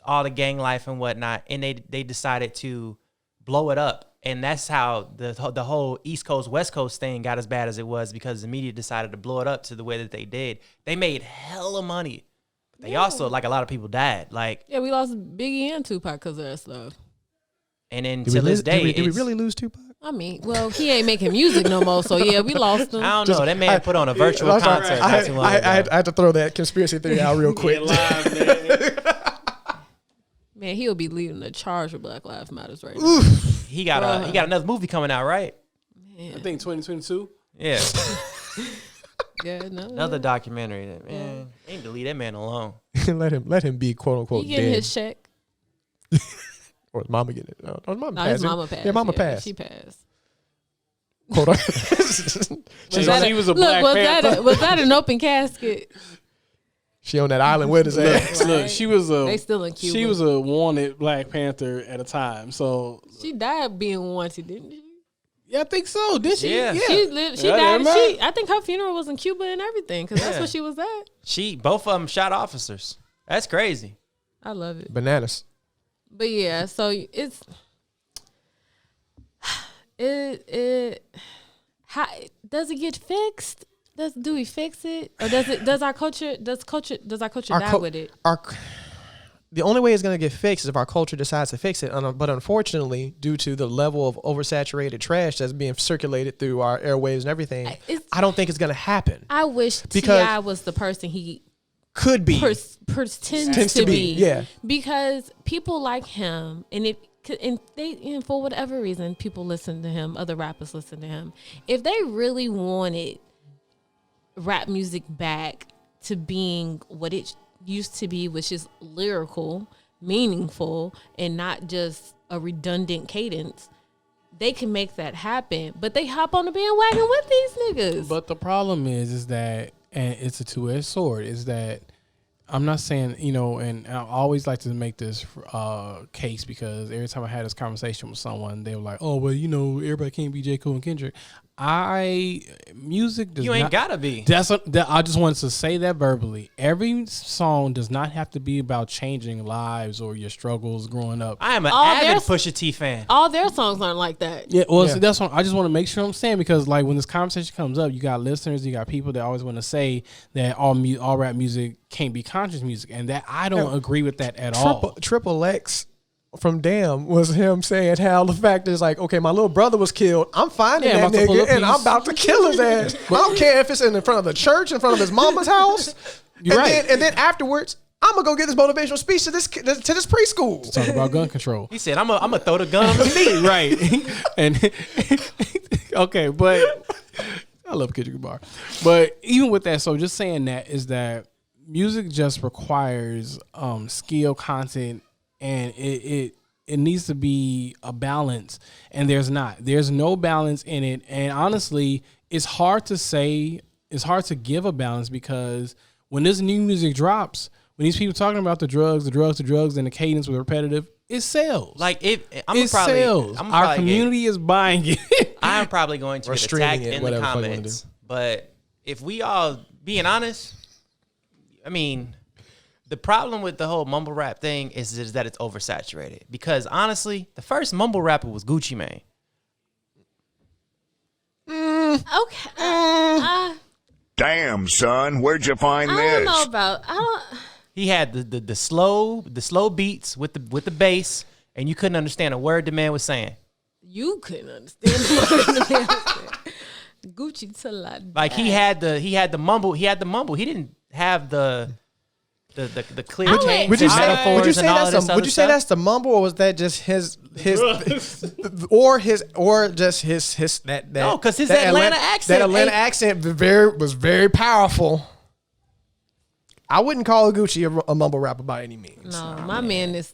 all the gang life and whatnot, and they decided to blow it up. And that's how the whole East Coast, West Coast thing got as bad as it was, because the media decided to blow it up to the way that they did. They made hella money. But they also, like, a lot of people died. Like, yeah, we lost Biggie and Tupac because of that stuff. And then to this day, did we really lose Tupac? I mean, well, he ain't making music no more, so yeah, we lost him. I don't know. That man put on a virtual concert not too long ago. I had to throw that conspiracy theory out real quick. Man, he'll be leading the charge for Black Lives Matters right now. Oof. He got another movie coming out, right? I think 2022. Yeah. Yeah, no. Another documentary. Man, ain't to leave that man alone. let him be quote unquote he getting dead. his check. Or his mama getting it? No, his mama passed. His mama passed. Yeah, mama passed. She passed. Quote on. She was a Black Panther. Was that an open casket? She on that island with his ass. Look, she was They still in Cuba. She was a wanted Black Panther at a time. So she died being wanted, didn't she? yeah, I think so. Did she? Yeah. She died. I think her funeral was in Cuba and everything, because that's where she was at. Both of them shot officers. That's crazy. I love it. Bananas. But yeah, so it's how does it get fixed? Do we fix it, or does our culture die with it? The only way it's going to get fixed is if our culture decides to fix it. But unfortunately, due to the level of oversaturated trash that's being circulated through our airwaves and everything, I don't think it's going to happen. I wish T.I. was the person he could be pretends to be. Yeah, because people like him, and for whatever reason, people listen to him. Other rappers listen to him. If they really wanted rap music back to being what it used to be, which is lyrical, meaningful, and not just a redundant cadence, they can make that happen. But they hop on the bandwagon with these niggas. But the problem is that, and it's a two-edged sword, is that I'm not saying, and I always like to make this case, because every time I had this conversation with someone, they were like, oh, well, everybody can't be J. Cole and Kendrick. Music does not. You ain't gotta be. I just wanted to say that verbally. Every song does not have to be about changing lives or your struggles growing up. I am an avid Pusha T fan. All their songs aren't like that. Yeah, well, so that's what I just want to make sure I'm saying, because like when this conversation comes up, you got listeners, you got people that always want to say that all rap music can't be conscious music, and that I don't agree with that at all. Triple X from Damn was him saying how the fact is like, okay, my little brother was killed. I'm finding that nigga and I'm about to kill his ass. I don't care if it's in front of the church, in front of his mama's house. And then afterwards, I'm gonna go get this motivational speech to this preschool. Talk about gun control. He said, I'm gonna throw the gun on the knee. Right. And okay, but I love Kendrick Lamar. But even with that, so just saying that is that music just requires skill, content, and it needs to be a balance, and there's no balance in it. And honestly, it's hard to give a balance, because when this new music drops, when these people talking about the drugs, and the cadence was repetitive, it sells. Like sells. Our community is buying it. I'm probably going to get attacked in the comments, but if we all being honest, I mean, the problem with the whole mumble rap thing is that it's oversaturated. Because honestly, the first mumble rapper was Gucci Mane. Okay. Damn, son, where'd you find I this? don't know about. He had the slow beats with the bass, and you couldn't understand a word the man was saying. You couldn't understand the word the man was saying. Gucci till I Like he had the mumble. He didn't have the clear change. Would you metaphors say and all that's this the, other would you say stuff? that's the mumble, or was that just his or just his that No, 'cause his that Atlanta accent that Atlanta ain't- accent was very powerful. I wouldn't call Gucci a mumble rapper by any means. No, my man is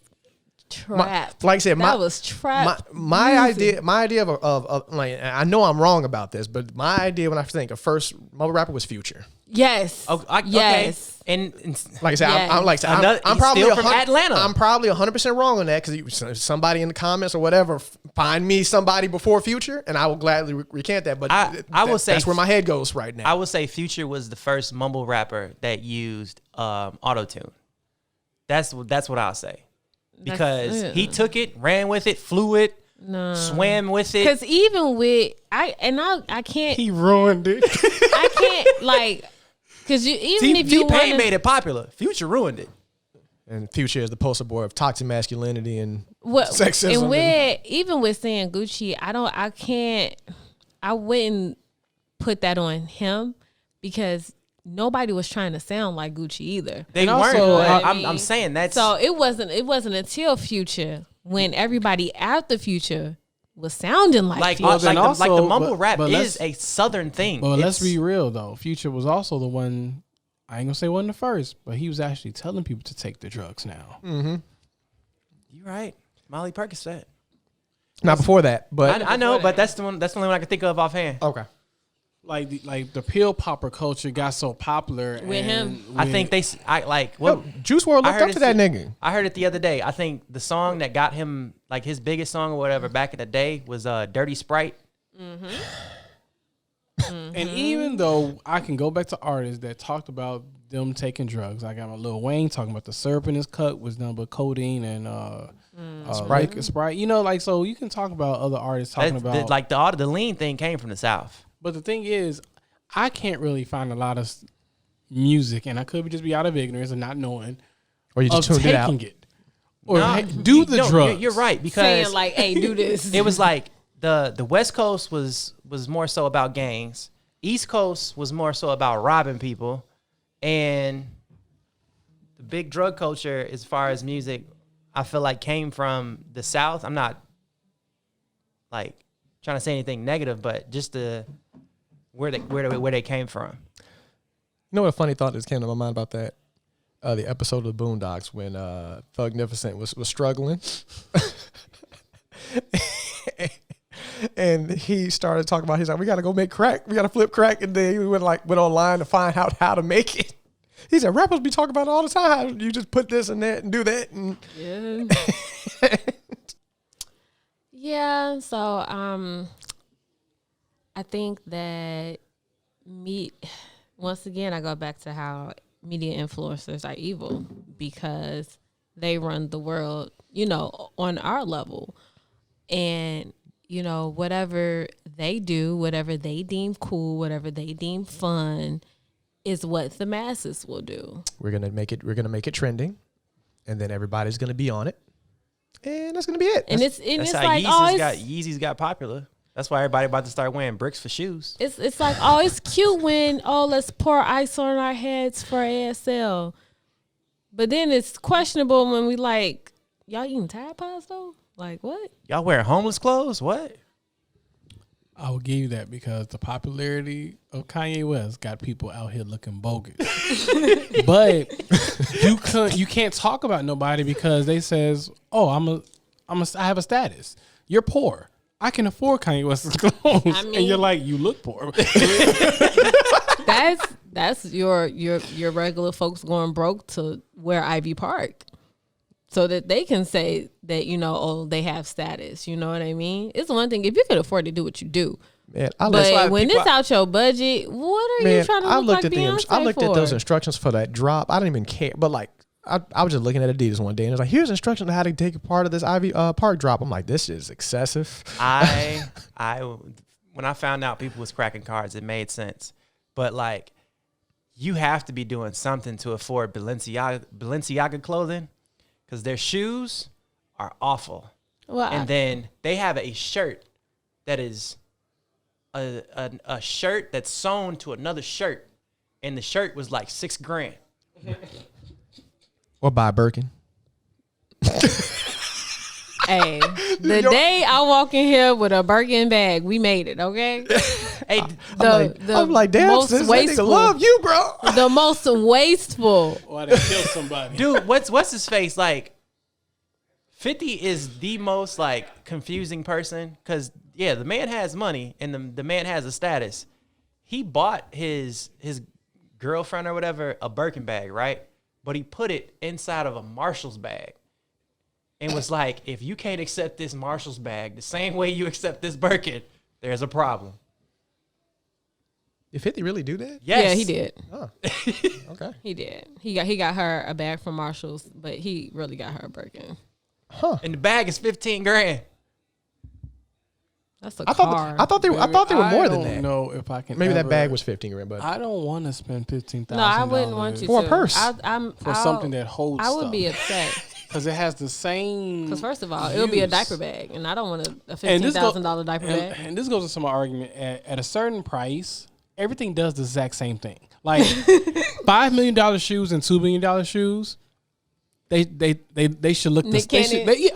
trap. Like I said, that was trap. My music. idea of like, I know I'm wrong about this, but my idea when I think of first mumble rapper was Future. Yes. Oh, yes. Okay. And Like I said, Yes. I'm probably still from Atlanta. I'm probably 100% wrong on that because somebody in the comments or whatever find me somebody before Future, and I will gladly recant that. But I will say that's where my head goes right now. I would say Future was the first mumble rapper that used auto-tune. That's what I'll say. Because he took it, ran with it, flew it, swam with it. Because even with I can't. He ruined it. I can't like. Because even if you T-Pain want made it popular. Future ruined it. And Future is the poster boy of toxic masculinity and what sexism. and with even with saying Gucci, I wouldn't put that on him because nobody was trying to sound like Gucci either. They And weren't. also, but I I'm mean, saying that's So it wasn't until Future when everybody after Future was sounding like Future. then like the also- mumble but- rap but is let's- a southern thing. But let's It's- be real though. Future was also the one. I ain't gonna say one of the first, but he was actually telling people to take the drugs now. You're right. Molly Percocet. Not before that, but I know, but that's the one. That's the only one I can think of offhand. okay. Like the pill popper culture got so popular With him. I think Well, Juice WRLD I looked heard up to that it's- nigga. I heard it the other day. I think the song that got him like his biggest song or whatever back in the day was "Dirty Sprite." And even though I can go back to artists that talked about them taking drugs, I got my Lil Wayne talking about the syrup in his cut was done with codeine and Sprite. You know, like so you can talk about other artists talking about Like the lean thing came from the South. But the thing is, I can't really find a lot of music, and I could just be out of ignorance and not knowing Or you of just tuned it out. taking it or No, do the no, drugs. You're right because saying like, "Hey, do this." it was like the West Coast was more so about gangs. East Coast was more so about robbing people, and the big drug culture, as far as music, I feel like came from the South. I'm not like trying to say anything negative, but just where they came from. You know what a funny thought that came to my mind about that? The episode of the Boondocks when Thugnificent was struggling. And he started talking about, he's like, we got to go make crack. We got to flip crack. And then he went online to find out how to make it. He said, rappers be talking about it all the time. You just put this and that and do that. And Yeah. Yeah. So I think that once again, I go back to how media influencers are evil because they run the world, on our level. And, whatever they do, whatever they deem cool, whatever they deem fun is what the masses will do. we're going to make it trending. And then everybody's going to be on it. And that's going to be it. And That's- it's That's like, how oh, Yeezys got popular. That's why everybody about to start wearing bricks for shoes. it's like, oh, it's cute when, let's pour ice on our heads for ASL. But then it's questionable when we like, y'all eating Tide Pods though? Like what? Y'all wearing homeless clothes? What? I will give you that because the popularity of Kanye West got people out here looking bogus. But you can't talk about nobody because they says, "Oh, I have a status. You're poor. I can afford Kanye West's clothes," and you're like, "You look poor." That's your regular folks going broke to wear Ivy Park. So that they can say that, they have status. You know what I mean? It's one thing if you can afford to do what you do. Man, But when it's out your budget, what are you trying to look like Beyonce I looked at those for? instructions for that drop. I didn't even care. But like, I was just looking at Adidas one day and it was like, here's instructions on how to take a part of this Ivy Park drop. I'm like, this is excessive. I when I found out people was cracking cards, it made sense. But like, you have to be doing something to afford Balenciaga clothing because their shoes are awful. Well, And then they have a shirt that is a shirt that's sewn to another shirt, and the shirt was like $6,000. Or buy a Birkin. Hey, the day I walk in here with a Birkin bag, we made it, okay? Hey, I'm like, damn, most sis, that nigga wasteful, love you, bro. the most wasteful. Or they kill somebody. dude, what's his face? Like, 50 is the most like confusing person because the man has money and the man has a status. He bought his girlfriend or whatever a Birkin bag, right? But he put it inside of a Marshall's bag. And was like, if you can't accept this Marshall's bag the same way you accept this Birkin, there's a problem. Did 50 really do that? Yes. Yeah, he did. Oh. Okay. He did. He got her a bag from Marshalls, but he really got her a Birkin. Huh. And the bag is $15,000. That's a I car. thought they were more than that. I don't know if I can. Maybe that ever- bag was $15,000, but I don't want to spend $15,000. No, I wouldn't want you For a to. purse. for something that holds. I would be upset because it has the same. because first of all, it would be a use. diaper bag, and I don't want a And this go- $15,000 diaper bag. And this goes into my argument. At a certain price, everything does the exact same thing. Like $5 million shoes and $2 million shoes, they should look. Nick they should, Cannon.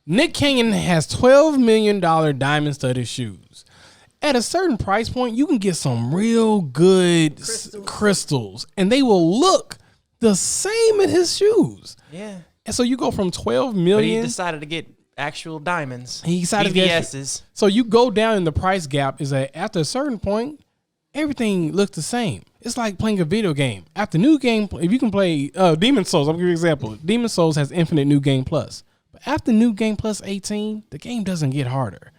Nick Cannon has $12 million diamond studded shoes. At a certain price point, you can get some real good crystals, and they will look the same as his shoes. Yeah. And so you go from 12 But he million. decided to get actual diamonds. He decided to get- VVS's. So you go down in the price gap. Is that after a certain point, everything looks the same. It's like playing a video game. After new game, if you can play Demon Souls, I'll give you an example. Demon Souls has infinite new game plus. But after new game plus 18, the game doesn't get harder.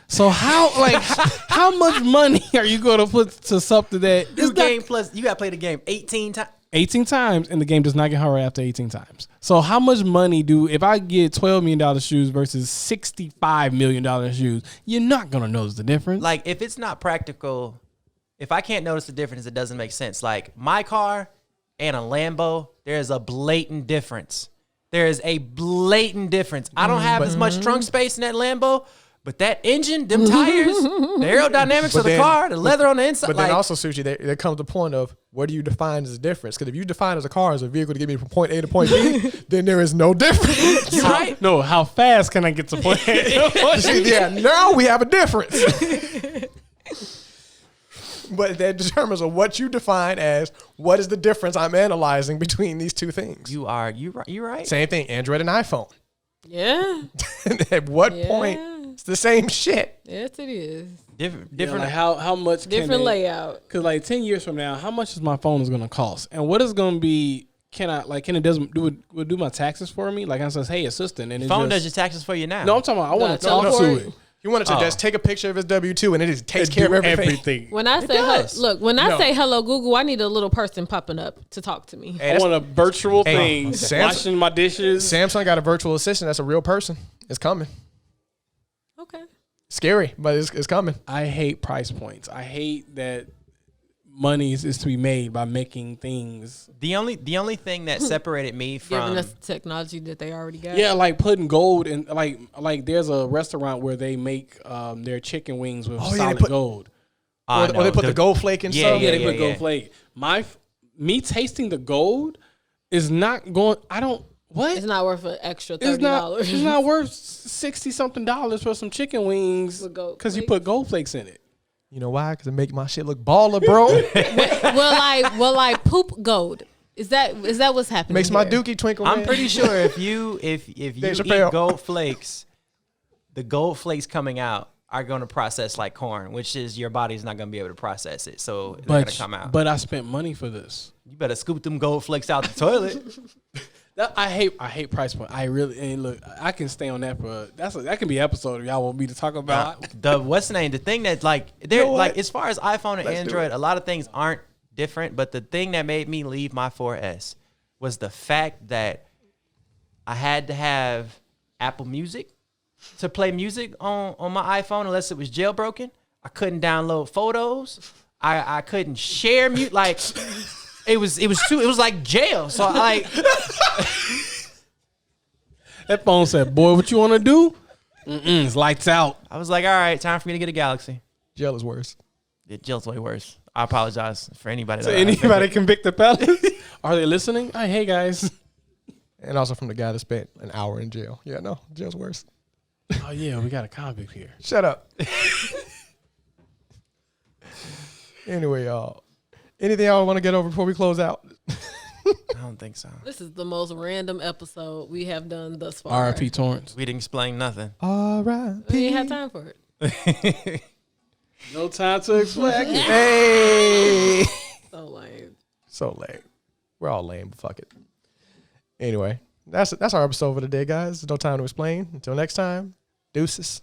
So how much money are you going to put to something that New is game plus, you got to play the game 18 times. 18 times, and the game does not get harder after 18 times. So how much money if I get $12 million shoes versus $65 million shoes, you're not going to notice the difference. Like, if it's not practical, if I can't notice the difference, it doesn't make sense. Like, my car and a Lambo, there's a blatant difference. There is a blatant difference. I don't have as much trunk space in that Lambo, but that engine, them tires, the aerodynamics But of the then- car, the leather on the inside. But like, then also, Sushi, there comes the point of what do you define as a difference? Because if you define as a car as a vehicle to get me from point A to point B, then there is no difference. you right? No, how fast can I get to point A? Yeah, now we have a difference. But that determines on what you define as what is the difference I'm analyzing between these two things. You right. Same thing, Android and iPhone. Yeah. At what Yeah. point it's the same shit? Yes, it is. Different. Like how much Different layout. Because like 10 years from now, how much is my phone is going to cost? And what is going to be, can it do my taxes for me? Like I says, hey, assistant. And it Phone just, does your taxes for you now. No, I'm talking about, I want to No, talk to teleport. it. You wanted to just take a picture of his W-2 and it just takes care of everything. When I say does. when I No. say hello Google, I need a little person popping up to talk to me. Hey, I that's- want a virtual thing, Samsung- washing my dishes. Samsung got a virtual assistant. That's a real person. It's coming. Okay. Scary, but it's coming. I hate price points. I hate that money is to be made by making things. The only thing that separated me from Giving us technology that they already got. Yeah, like putting gold in, like there's a restaurant where they make their chicken wings with Oh, yeah, they solid put- gold. Or they put the gold flake in Yeah, something. Yeah, they yeah, put gold flake. Me tasting the gold is not going. I don't. What? It's not worth an extra It's not. $30. It's not worth $60-something for some chicken wings With gold because you flakes. put gold flakes in it. You know why? Because it make my shit look baller, bro. will I poop gold? Is that what's happening? Makes my here? dookie twinkle. I'm red. pretty sure if you Dave eat Chappelle. gold flakes, the gold flakes coming out are going to process like corn, which is your body's not going to be able to process it. So they're going to come out. But I spent money for this. You better scoop them gold flakes out the toilet. I hate price point. I really and look. I can stay on that for that can be an episode if y'all want me to talk about. What's the name? The thing that like they're know what? like as far as iPhone and Let's do Android, it. a lot of things aren't different. But the thing that made me leave my 4S was the fact that I had to have Apple Music to play music on my iPhone unless it was jailbroken. I couldn't download photos. I couldn't share mute like it was like jail. So like That phone said, "Boy, what you want to do? It's lights out." I was like, all right, time for me to get a Galaxy. Jail is worse. Yeah, jail's way worse. I apologize for anybody. So that anybody convict the fellas? Are they listening? Hey guys. And also from the guy that spent an hour in jail. Yeah, no, jail's worse. Oh yeah, we got a convict here. Shut up. Anyway, y'all. Anything y'all want to get over before we close out? I don't think so. This is the most random episode we have done thus far. R.I.P. Torrance. We didn't explain nothing. R.I.P. We ain't had time for it. No time to explain. Hey. So lame. So lame. We're all lame, but fuck it. Anyway, that's our episode for today, guys. No time to explain. Until next time, deuces.